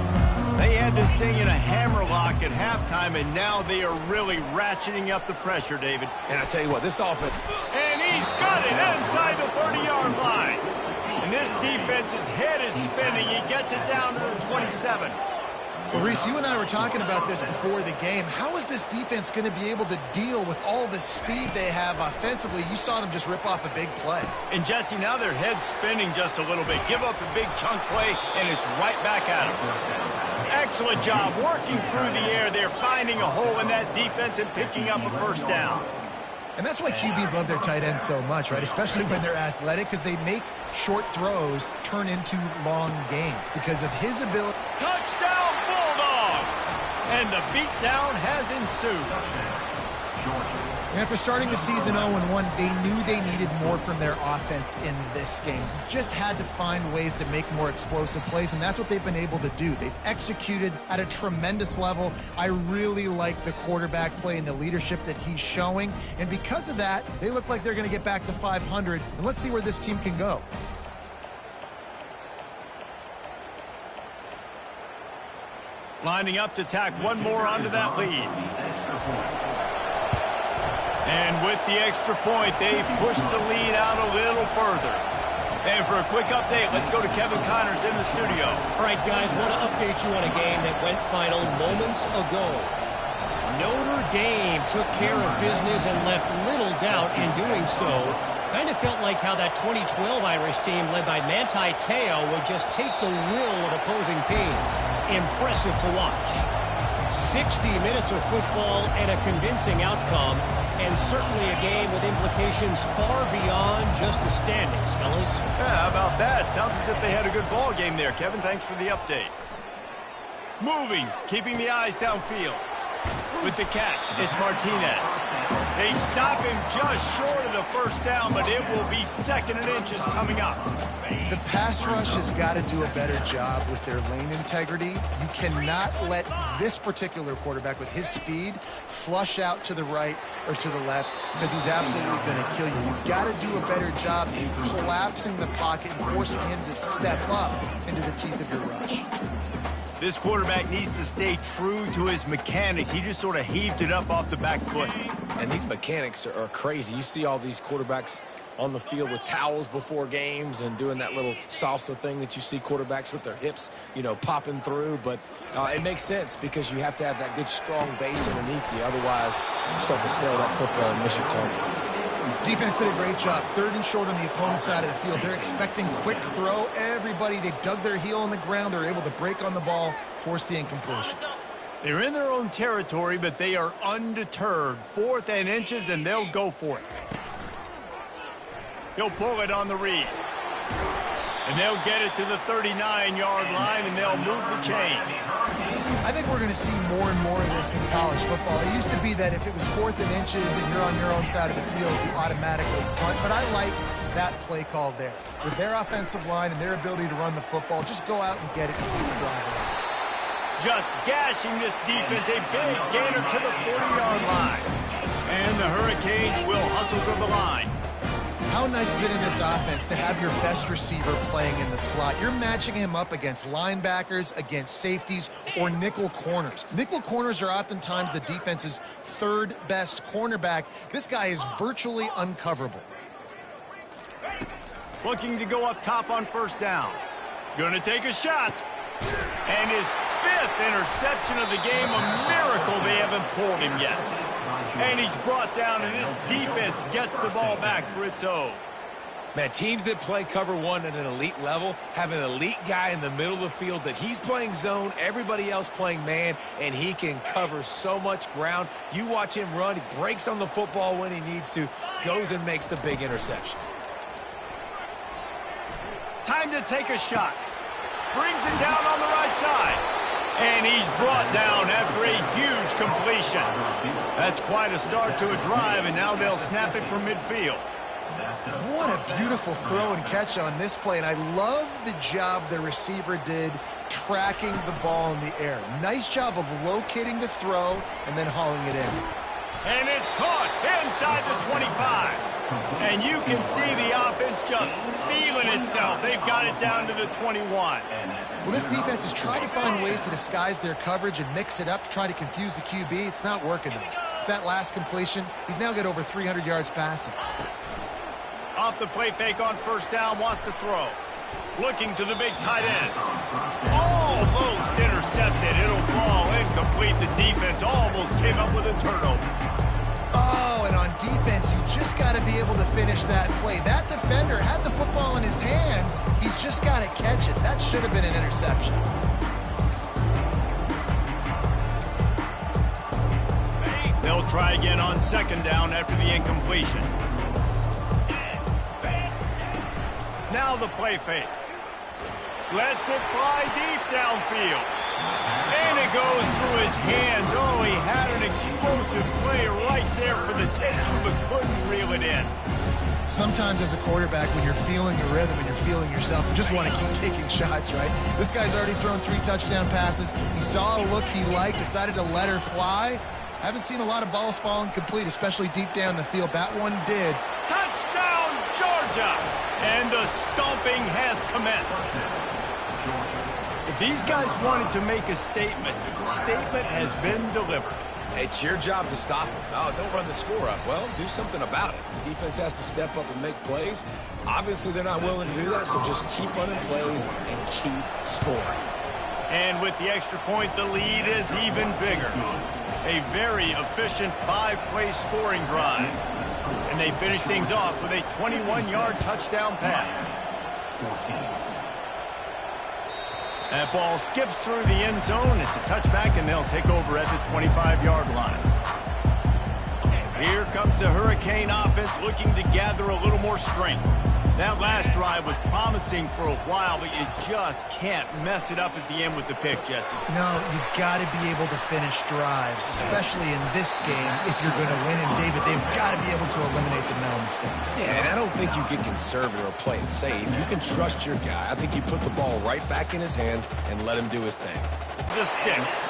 They had this thing in a hammerlock at halftime, and now they are really ratcheting up the pressure, David. And I tell you what, this offense... And he's got it inside the 30-yard line. And this defense's head is spinning. He gets it down to the 27. Well, Reese, you and I were talking about this before the game. How is this defense going to be able to deal with all the speed they have offensively? You saw them just rip off a big play. And, Jesse, now their head's spinning just a little bit. Give up a big chunk play, and it's right back at them. Excellent job working through the air. They're finding a hole in that defense and picking up a first down. And that's why QBs love their tight ends so much, right? Especially when they're athletic, because they make short throws turn into long gains because of his ability. Touchdown, Bulldogs! And the beatdown has ensued. And after starting the season 0-1, they knew they needed more from their offense in this game. Just had to find ways to make more explosive plays, and that's what they've been able to do. They've executed at a tremendous level. I really like the quarterback play and the leadership that he's showing, and because of that, they look like they're going to get back to 500, and let's see where this team can go. Lining up to tack one more onto that lead. And with the extra point, they push the lead out a little further. And for a quick update, let's go to Kevin Connors in the studio. All right, guys, want to update you on a game that went final moments ago. Notre Dame took care of business and left little doubt in doing so. Kind of felt like how that 2012 Irish team led by Ncaa would just take the will of opposing teams. Impressive to watch. 60 minutes of football and a convincing outcome, and certainly a game with implications far beyond just the standings, fellas. Yeah, how about that? Sounds as if they had a good ball game there. Kevin, thanks for the update. Moving, keeping the eyes downfield. With the catch, it's Martinez. They stop him just short of the first down, but it will be 2nd and inches coming up. The pass rush has got to do a better job with their lane integrity. You cannot let this particular quarterback with his speed flush out to the right or to the left because he's absolutely going to kill you. You've got to do a better job collapsing the pocket and forcing him to step up into the teeth of your rush. This quarterback needs to stay true to his mechanics. He just sort of heaved it up off the back foot. And these mechanics are crazy. You see all these quarterbacks on the field with towels before games and doing that little salsa thing that you see quarterbacks with their hips, you know, popping through. But it makes sense because you have to have that good, strong base underneath you. Otherwise, you start to sail that football and miss your target. Defense did a great job. 3rd and short on the opponent's side of the field. They're expecting quick throw. Everybody, they dug their heel on the ground. They're able to break on the ball, force the incompletion. They're in their own territory, but they are undeterred. 4th and inches, and they'll go for it. He'll pull it on the read. And they'll get it to the 39-yard line, and they'll move the chains. I think we're going to see more and more of this in college football. It used to be that if it was 4th and inches and you're on your own side of the field, you automatically punt. But I like that play call there. With their offensive line and their ability to run the football, just go out and get it and keep it driving. Just gashing this defense, a big gainer to the 40-yard line. And the Hurricanes will hustle to the line. How nice is it in this offense to have your best receiver playing in the slot? You're matching him up against linebackers, against safeties, or nickel corners. Nickel corners are oftentimes the defense's 3rd best cornerback. This guy is virtually uncoverable. Looking to go up top on 1st down. Going to take a shot. And his 5th interception of the game, a miracle they haven't pulled him yet. And he's brought down, and this defense gets the ball back for its own. Man, teams that play cover 1 at an elite level have an elite guy in the middle of the field that he's playing zone, everybody else playing man, and he can cover so much ground. You watch him run, he breaks on the football when he needs to, goes and makes the big interception. Time to take a shot. Brings it down on the right side. And he's brought down after a huge completion. That's quite a start to a drive, and now they'll snap it from midfield. What a beautiful throw and catch on this play, and I love the job the receiver did tracking the ball in the air. Nice job of locating the throw and then hauling it in. And it's caught inside the 25. And you can see the offense just feeling itself. They've got it down to the 21. Well, this defense has tried to find ways to disguise their coverage and mix it up to try to confuse the QB. It's not working, though. With that last completion, he's now got over 300 yards passing. Off the play fake on 1st down, wants to throw. Looking to the big tight end. Almost intercepted. It'll fall incomplete. The defense almost came up with a turnover. Oh, and on defense, you just got to be able to finish that play. That defender had the football in his hands. He's just got to catch it. That should have been an interception. They'll try again on 2nd down after the incompletion. Now the play fake. Lets it fly deep downfield. And it goes through his hands. Oh, he had an explosive play right there for the taking, but couldn't reel it in. Sometimes as a quarterback, when you're feeling your rhythm and you're feeling yourself, you just want to keep taking shots, right? This guy's already thrown 3 touchdown passes. He saw a look he liked, decided to let her fly. I haven't seen a lot of balls falling complete, especially deep down the field. That one did. Touchdown, Georgia! And the stomping has commenced. If these guys wanted to make a statement, statement has been delivered. It's your job to stop them. Oh, don't run the score up. Well, do something about it. The defense has to step up and make plays. Obviously, they're not willing to do that, so just keep running plays and keep scoring. And with the extra point, the lead is even bigger. A very efficient 5-play scoring drive. And they finish things off with a 21-yard touchdown pass. That ball skips through the end zone. It's a touchback, and they'll take over at the 25-yard line. Here comes the Hurricane offense looking to gather a little more strength. That last drive was promising for a while, but you just can't mess it up at the end with the pick, Jesse. No, you got to be able to finish drives, especially in this game if you're going to win. And, David, they've got to be able to eliminate the mental mistakes. Yeah, and I don't think you get conservative or play it safe. You can trust your guy. I think you put the ball right back in his hands and let him do his thing. The sticks.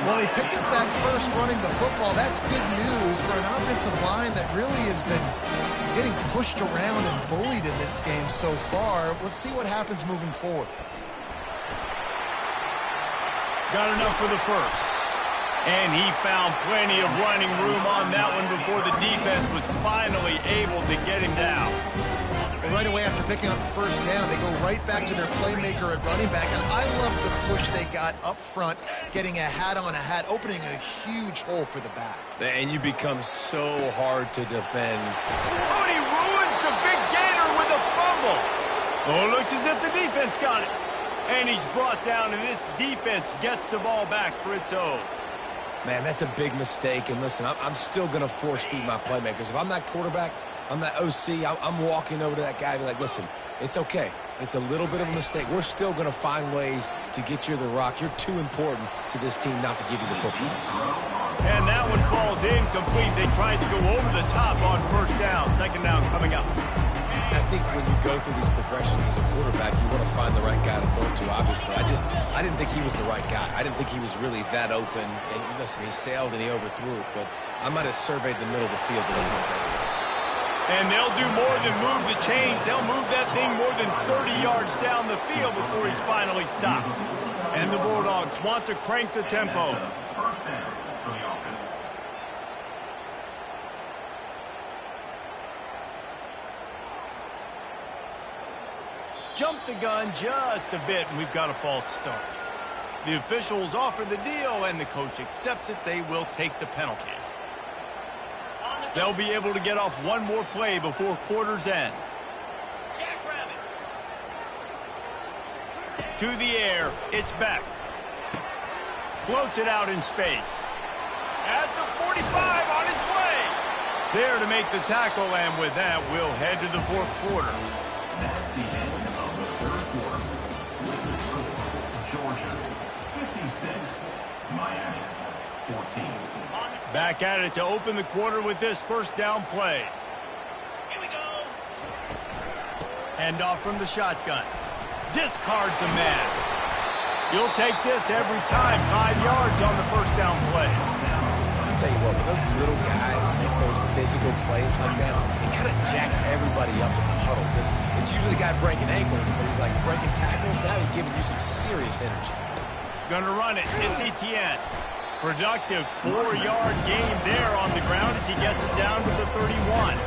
Well, he picked up that first running the football. That's good news for an offensive line that really has been getting pushed around and bullied in this game so far. Let's see what happens moving forward. Got enough for the first. And he found plenty of running room on that one before the defense was finally able to get him down. Well, right away after picking up the first down, they go right back to their playmaker at running back. And I love the push they got up front, getting a hat on a hat, opening a huge hole for the back. And you become so hard to defend. Oh, and he ruins the big gainer with a fumble. Oh, it looks as if the defense got it. And he's brought down, and this defense gets the ball back for its own. Man, that's a big mistake. And listen, I'm still going to force feed my playmakers. If I'm that quarterback, I'm that OC, I'm walking over to that guy and be like, listen, it's okay. It's a little bit of a mistake. We're still going to find ways to get you the rock. You're too important to this team not to give you the football. And that one falls incomplete. They tried to go over the top on first down. Second down coming up. I think when you go through these progressions as a quarterback, you want to find the right guy to throw to, obviously. I didn't think he was the right guy. I didn't think he was really that open. And listen, he sailed and he overthrew it, but I might have surveyed the middle of the field a little bit better. And they'll do more than move the chains. They'll move that thing more than 30 yards down the field before he's finally stopped. And the Bulldogs want to crank the tempo. First down for the offense. Jump the gun just a bit, and we've got a false start. The officials offer the deal, and the coach accepts it. They will take the penalty. They'll be able to get off one more play before quarter's end. To the air, it's Beck. Floats it out in space. At the 45 on its way. There to make the tackle, and with that, we'll head to the fourth quarter. That's the end of the third quarter. With the score, Georgia 56, Miami 14. Back at it to open the quarter with this first down play. Here we go. Hand off from the shotgun. Discards a man. You'll take this every time. 5 yards on the first down play. I'll tell you what, when those little guys make those physical plays like that, it kind of jacks everybody up in the huddle. Because it's usually the guy breaking ankles, but he's like breaking tackles. Now he's giving you some serious energy. Gonna run it. It's Etienne. Productive 4-yard gain there on the ground as he gets it down to the 31.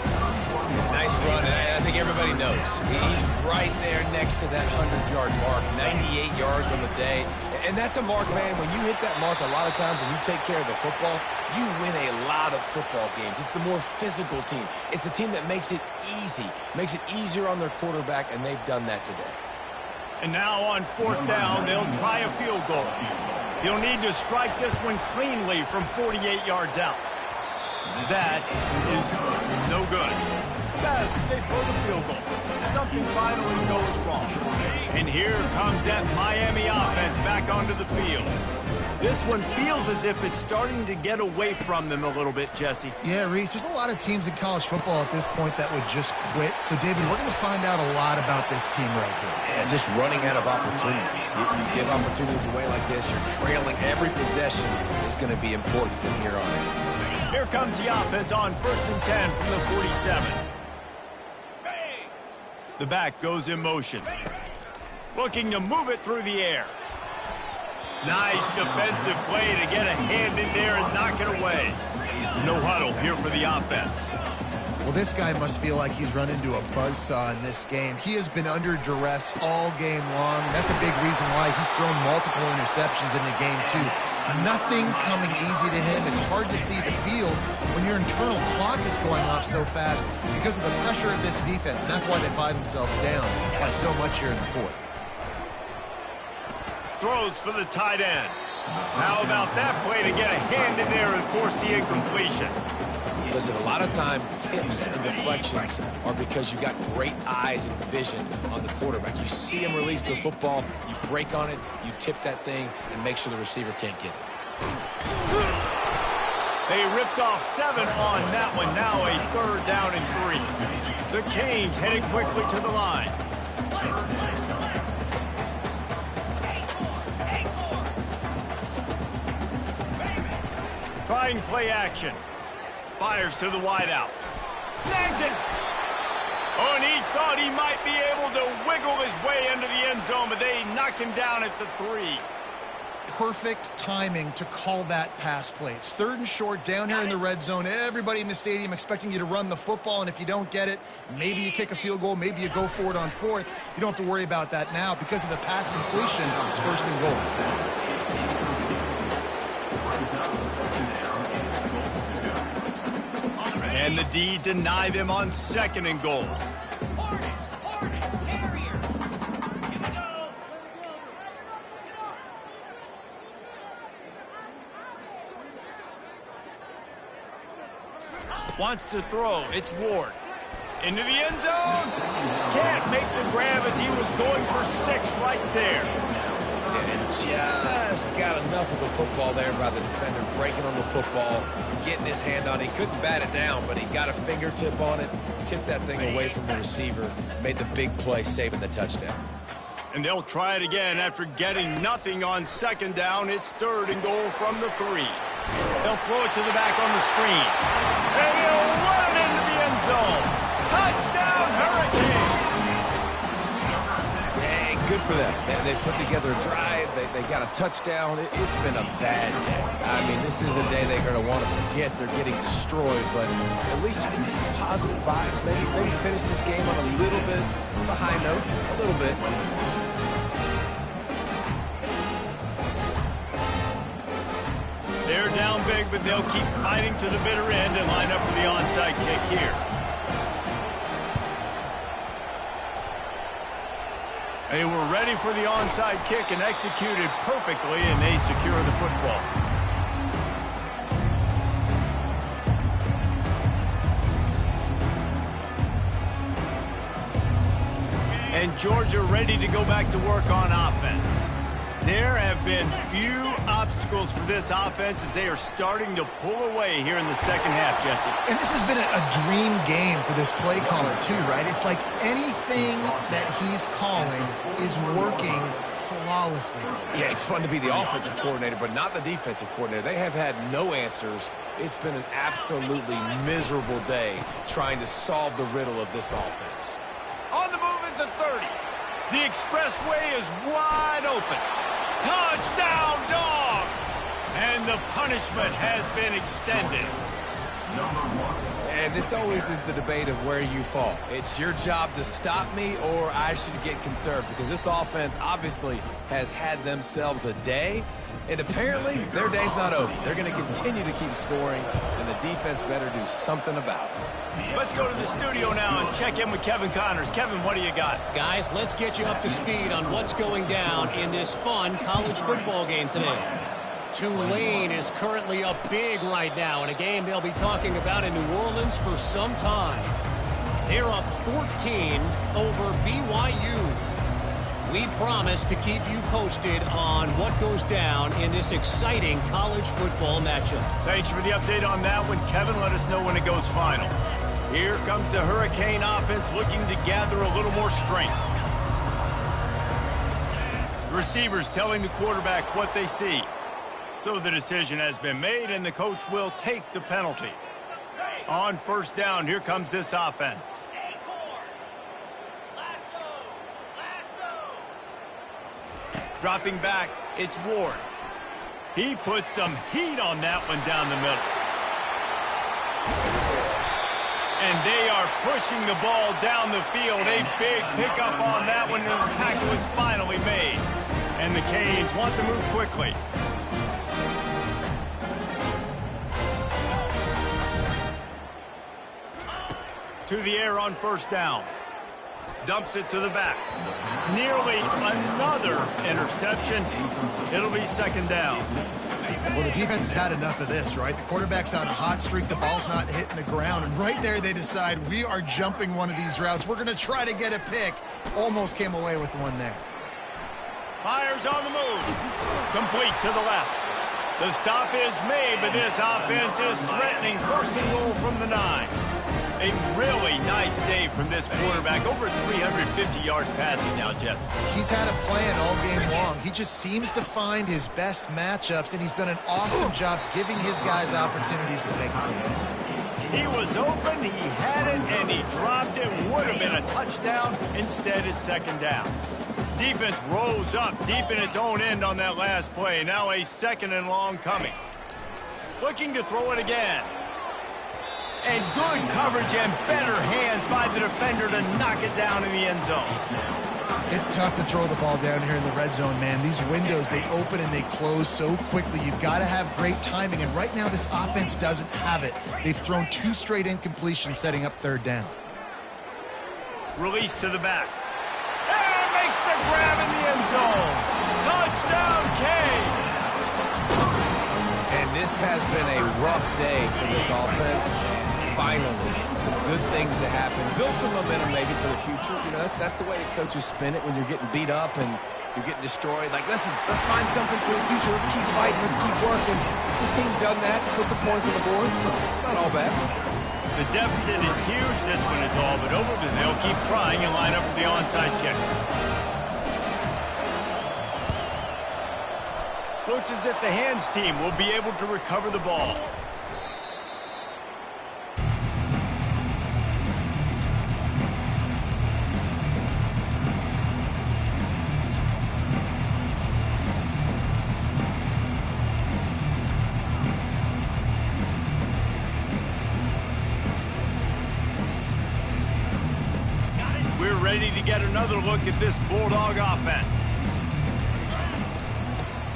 Nice run, and I think everybody knows. He's right there next to that 100-yard mark, 98 yards on the day. And that's a mark, man. When you hit that mark a lot of times and you take care of the football, you win a lot of football games. It's the more physical team. It's the team that makes it easy, makes it easier on their quarterback, and they've done that today. And now on fourth down, they'll try a field goal. He'll need to strike this one cleanly from 48 yards out. That is no good. They blow the field goal. Something finally goes wrong. And here comes that Miami offense back onto the field. This one feels as if it's starting to get away from them a little bit, Jesse. Yeah, Reese, there's a lot of teams in college football at this point that would just quit. So, David, we're going to find out a lot about this team right here. Yeah, just running out of opportunities. You give opportunities away like this, you're trailing. Every possession is going to be important from here on in. Here comes the offense on 1st and 10 from the 47. The back goes in motion. Looking to move it through the air. Nice defensive play to get a hand in there and knock it away. No huddle here for the offense. Well, this guy must feel like he's run into a buzzsaw in this game. He has been under duress all game long, and that's a big reason why he's thrown multiple interceptions in the game, too. Nothing coming easy to him. It's hard to see the field when your internal clock is going off so fast because of the pressure of this defense, and that's why they find themselves down by so much here in the fourth. Throws for the tight end. How about that play to get a hand in there and force the incompletion? Listen, a lot of time, tips and deflections are because you got great eyes and vision on the quarterback. You see him release the football, you break on it, you tip that thing, and make sure the receiver can't get it. They ripped off 7 on that one. Now a 3rd down and 3. The Canes heading quickly to the line. Trying play action. Fires to the wideout. Snags it. Oh, and he thought he might be able to wiggle his way into the end zone, but they knock him down at the 3. Perfect timing to call that pass play. It's 3rd and short down here in the red zone. Everybody in the stadium expecting you to run the football, and if you don't get it, maybe you kick a field goal, maybe you go for it on 4th. You don't have to worry about that now. Because of the pass completion, it's 1st and goal. And the D deny them on 2nd and goal. Wants to throw. It's Ward. Into the end zone. Can't make the grab as he was going for 6 right there. And just got enough of the football there by the defender, breaking on the football, getting his hand on it. He couldn't bat it down, but he got a fingertip on it, tipped that thing away from the receiver, made the big play, saving the touchdown. And they'll try it again after getting nothing on 2nd down. It's 3rd and goal from the 3. They'll throw it to the back on the screen. And he'll run it into the end zone. Touchdown, Hurricane! Hey, good for them. They put together a drive. They got a touchdown. It's been a bad day. I mean, this is a day they're going to want to forget. They're getting destroyed, but at least you get some positive vibes. Maybe finish this game on a little bit of a high note, a little bit. They're down big, but they'll keep fighting to the bitter end and line up for the onside kick here. They were ready for the onside kick and executed perfectly, and they secure the football. And Georgia ready to go back to work on offense. There have been few obstacles for this offense as they are starting to pull away here in the 2nd half, Jesse. And this has been a dream game for this play caller, too, right? It's like anything that he's calling is working flawlessly. Yeah, it's fun to be the offensive coordinator, but not the defensive coordinator. They have had no answers. It's been an absolutely miserable day trying to solve the riddle of this offense. On the move is the 30. The expressway is wide open. Touchdown, Dogs! And the punishment has been extended. And this always is the debate of where you fall. It's your job to stop me, or I should get conserved, because this offense obviously has had themselves a day, and apparently their day's not over. They're going to continue to keep scoring, and the defense better do something about it. Let's go to the studio now and check in with Kevin Connors. Kevin, what do you got? Guys, let's get you up to speed on what's going down in this fun college football game today. Tulane is currently up big right now in a game they'll be talking about in New Orleans for some time. They're up 14 over BYU. We promise to keep you posted on what goes down in this exciting college football matchup. Thanks for the update on that one, Kevin. Let us know when it goes final. Here comes the Hurricane offense looking to gather a little more strength. Receivers telling the quarterback what they see. So the decision has been made, and the coach will take the penalty. On 1st down, here comes this offense. Dropping back, it's Ward. He puts some heat on that one down the middle. And they are pushing the ball down the field. A big pickup on that one, and the tackle is finally made. And the Canes want to move quickly. To the air on 1st down. Dumps it to the back. Nearly another interception. It'll be 2nd down. Well, the defense has had enough of this, right? The quarterback's on a hot streak. The ball's not hitting the ground. And right there, they decide we are jumping one of these routes. We're going to try to get a pick. Almost came away with one there. Fires on the move. Complete to the left. The stop is made, but this offense is threatening. First and goal from the 9. A really nice day from this quarterback. Over 350 yards passing now, Jeff. He's had a plan all game long. He just seems to find his best matchups, and he's done an awesome job giving his guys opportunities to make plays. He was open, he had it, and he dropped it. Would have been a touchdown. Instead, it's second down. Defense rose up deep in its own end on that last play. Now a second and long coming. Looking to throw it again. And good coverage and better hands by the defender to knock it down in the end zone. It's tough to throw the ball down here in the red zone, man. These windows, they open and they close so quickly. You've got to have great timing, and right now this offense doesn't have it. They've thrown 2 straight incompletions setting up third down. Release to the back. And makes the grab in the end zone. Touchdown, K. And this has been a rough day for this offense, and finally, some good things to happen. Build some momentum maybe for the future. You know, that's the way the coaches spin it when you're getting beat up and you're getting destroyed. Like, listen, let's find something for the future. Let's keep fighting. Let's keep working. This team's done that, put some points on the board, so it's not all bad. The deficit is huge. This one is all but over, but they'll keep trying and line up for the onside kick. Looks as if the hands team will be able to recover the ball. We're ready to get another look at this Bulldog offense.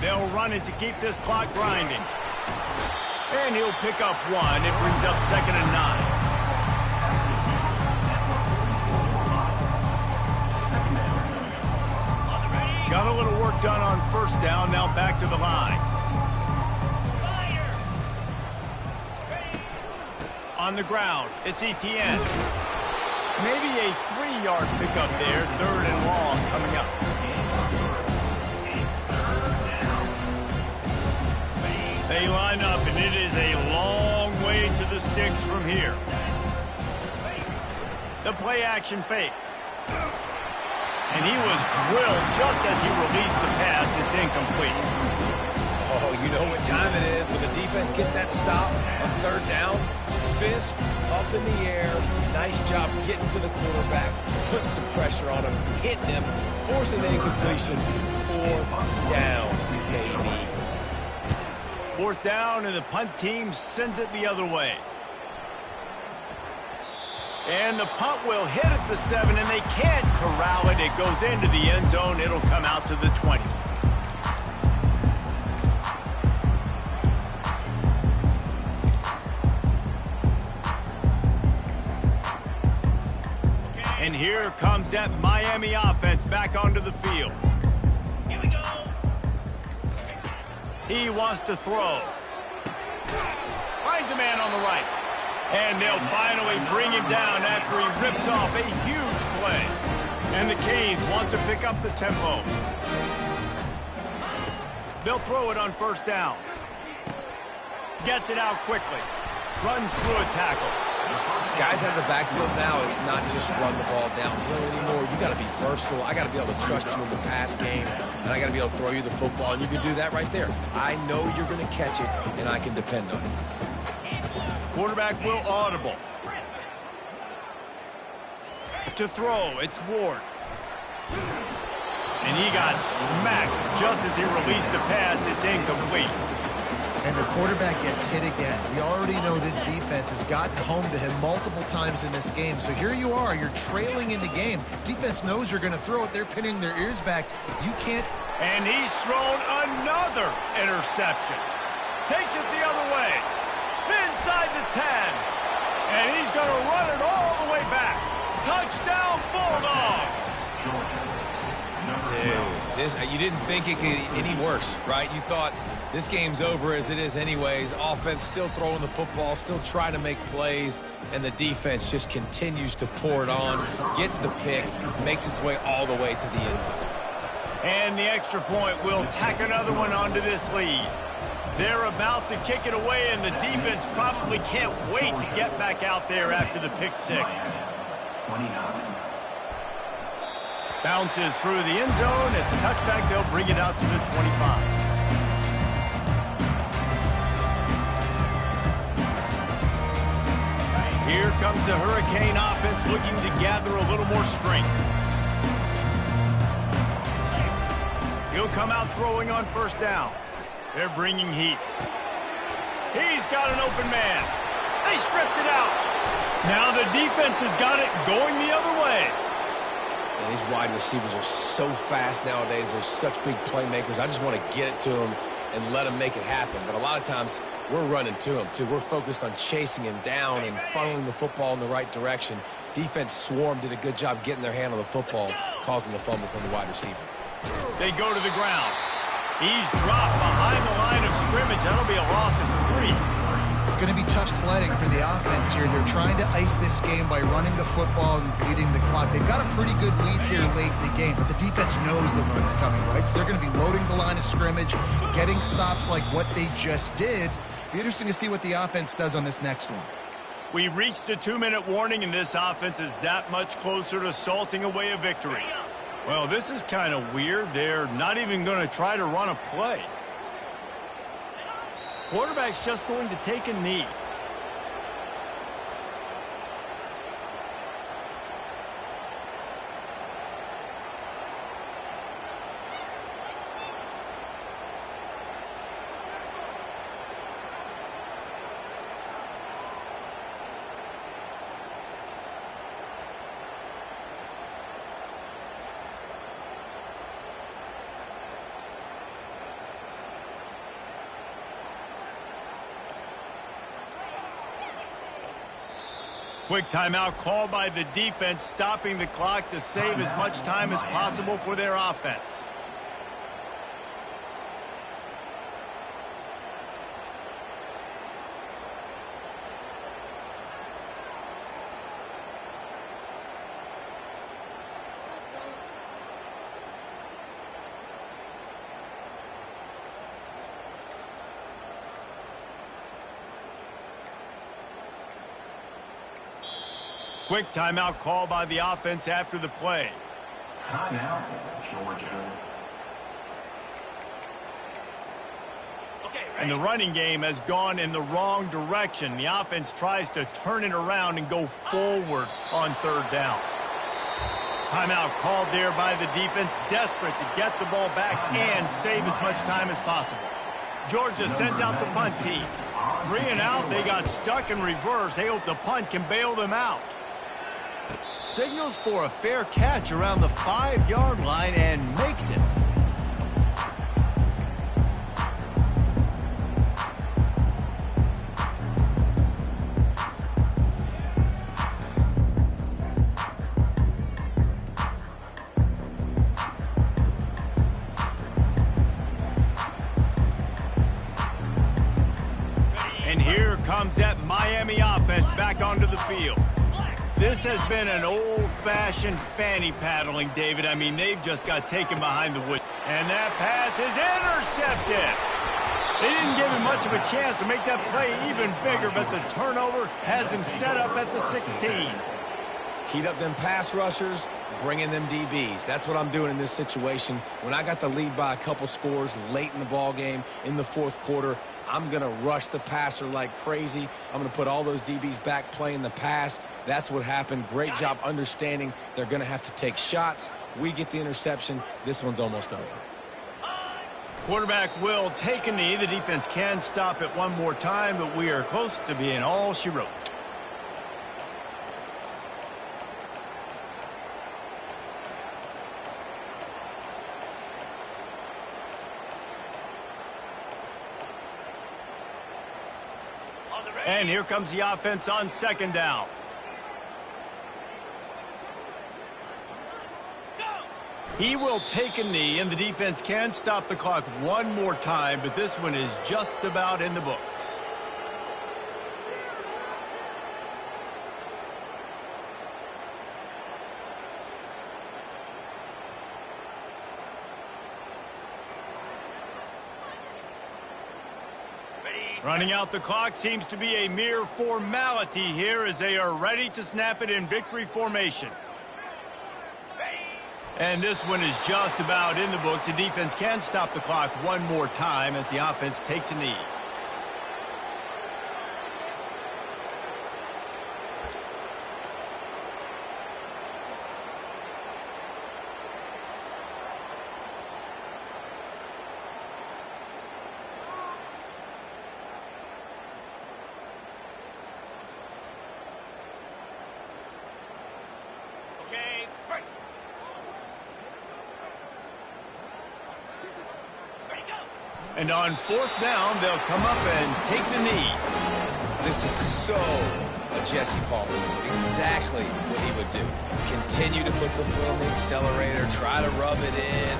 They'll run it to keep this clock grinding. And he'll pick up 1. It brings up second and 9. Got a little work done on first down. Now back to the line. On the ground, it's ETN. Maybe a 3-yard pickup there. Third and long coming up. They line up, and it is a long way to the sticks from here. The play-action fake. And he was drilled just as he released the pass. It's incomplete. Oh, you know what time it is when the defense gets that stop on third down. Fist up in the air. Nice job getting to the quarterback, putting some pressure on him, hitting him, forcing the incompletion. Fourth down, baby. Fourth down, and the punt team sends it the other way. And the punt will hit at the 7, and they can't corral it. It goes into the end zone. It'll come out to the 20. And here comes that Miami offense back onto the field. Here we go. He wants to throw. Finds a man on the right. And they'll finally bring him down after he rips off a huge play. And the Canes want to pick up the tempo. They'll throw it on first down. Gets it out quickly. Runs through a tackle. Guys out of the backfield now, it's not just run the ball downhill anymore. You got to be versatile. I got to be able to trust you in the pass game, and I got to be able to throw you the football, and you can do that right there. I know you're going to catch it, and I can depend on it. Quarterback will audible. To throw, it's Ward. And he got smacked just as he released the pass. It's incomplete. And the quarterback gets hit again. We already know this defense has gotten home to him multiple times in this game. So here you are, you're trailing in the game. Defense knows you're going to throw it. They're pinning their ears back. You can't. And he's thrown another interception. Takes it the other way. Inside the 10. And he's going to run it all the way back. Touchdown, Bulldogs. Dude. You didn't think it could get any worse, right? You thought this game's over as it is anyways. Offense still throwing the football, still trying to make plays, and the defense just continues to pour it on, gets the pick, makes its way all the way to the end zone. And the extra point will tack another one onto this lead. They're about to kick it away, and the defense probably can't wait to get back out there after the pick six. 29. Bounces through the end zone. It's a touchback. They'll bring it out to the 25. Here comes the Hurricane offense looking to gather a little more strength. He'll come out throwing on first down. They're bringing heat. He's got an open man. They stripped it out. Now the defense has got it going the other way. And these wide receivers are so fast nowadays. They're such big playmakers. I just want to get it to them and let them make it happen. But a lot of times we're running to them, too. We're focused on chasing him down and funneling the football in the right direction. Defense swarm did a good job getting their hand on the football, causing the fumble from the wide receiver. They go to the ground. He's dropped behind the line of scrimmage. That'll be a loss of 3. It's going to be tough sledding for the offense here. They're trying to ice this game by running the football and beating the clock. They've got a pretty good lead here late in the game, but the defense knows the run's coming, right? So they're going to be loading the line of scrimmage, getting stops like what they just did. Be interesting to see what the offense does on this next one. We've reached the 2-minute warning, and this offense is that much closer to salting away a victory. Well, this is kind of weird. They're not even going to try to run a play. Quarterback's just going to take a knee. Quick timeout called by the defense, stopping the clock to save as much time as possible for their offense. Quick timeout call by the offense after the play. Timeout, Georgia. And the running game has gone in the wrong direction. The offense tries to turn it around and go forward on third down. Timeout called there by the defense, desperate to get the ball back and save as much time as possible. Georgia sends out the punt team. 3 and out, they got stuck in reverse. They hope the punt can bail them out. Signals for a fair catch around the 5-yard line and makes it. And here comes that Miami offense back onto the field. This has been an old-fashioned fanny paddling, David. I mean, they've just got taken behind the wood. And that pass is intercepted. They didn't give him much of a chance to make that play even bigger, but the turnover has him set up at the 16. Heat up them pass rushers, bring in them DBs. That's what I'm doing in this situation. When I got the lead by a couple scores late in the ball game, in the fourth quarter, I'm going to rush the passer like crazy. I'm going to put all those DBs back playing the pass. That's what happened. Great job understanding they're going to have to take shots. We get the interception. This one's almost over. Quarterback will take a knee. The defense can stop it one more time, but we are close to being all she wrote. And here comes the offense on second down. He will take a knee, and the defense can stop the clock one more time, but this one is just about in the books. Running out the clock seems to be a mere formality here as they are ready to snap it in victory formation. And this one is just about in the books. The defense can stop the clock one more time as the offense takes a knee. And on fourth down, they'll come up and take the knee. This is so a Jesse Palmer. Exactly what he would do. Continue to put the foot on the accelerator, try to rub it in.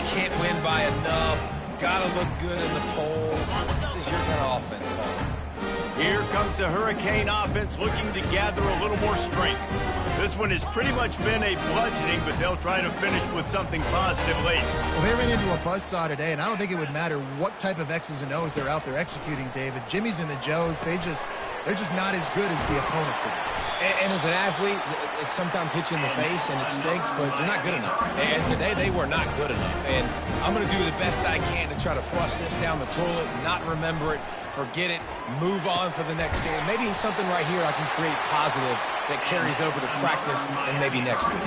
Can't win by enough. Gotta look good in the polls. This is your kind of offense, Palmer. Here comes the Hurricane offense looking to gather a little more strength. This one has pretty much been a bludgeoning, but they'll try to finish with something positive late. Well, they ran into a buzzsaw today, and I don't think it would matter what type of X's and O's they're out there executing, David. Jimmy's and the Joes, they're just not as good as the opponent today. And as an athlete, it sometimes hits you in the face and it stinks, but you're not good enough. And today they were not good enough. And I'm going to do the best I can to try to flush this down the toilet, not remember it, forget it, move on for the next game. Maybe something right here I can create positive that carries over to practice and maybe next week.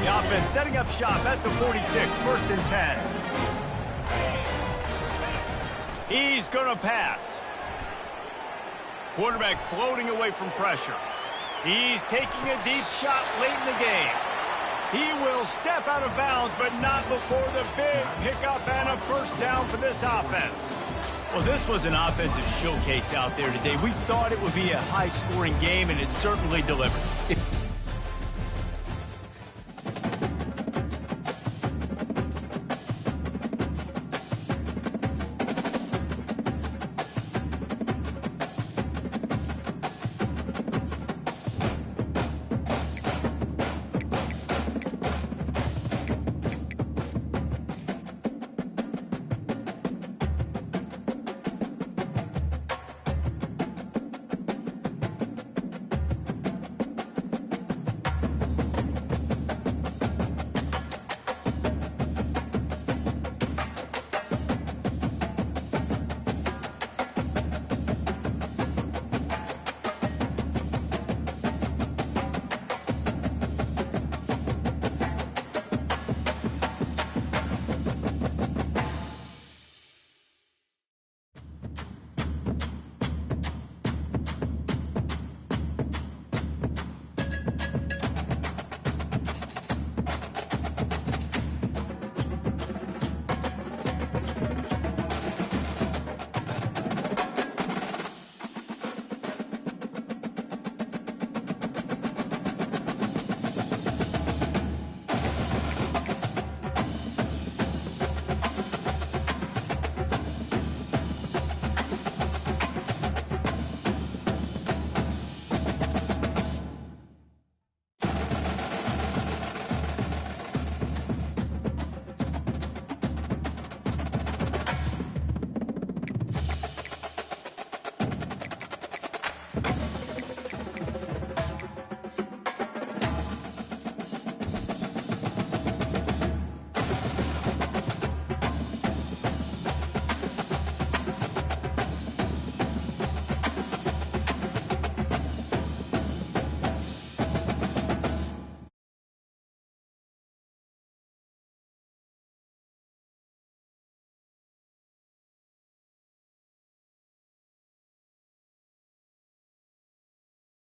The offense setting up shop at the 46, 1st and 10. He's going to pass. Quarterback floating away from pressure. He's taking a deep shot late in the game. He will step out of bounds, but not before the big pickup and a first down for this offense. Well, this was an offensive showcase out there today. We thought it would be a high-scoring game, and it certainly delivered.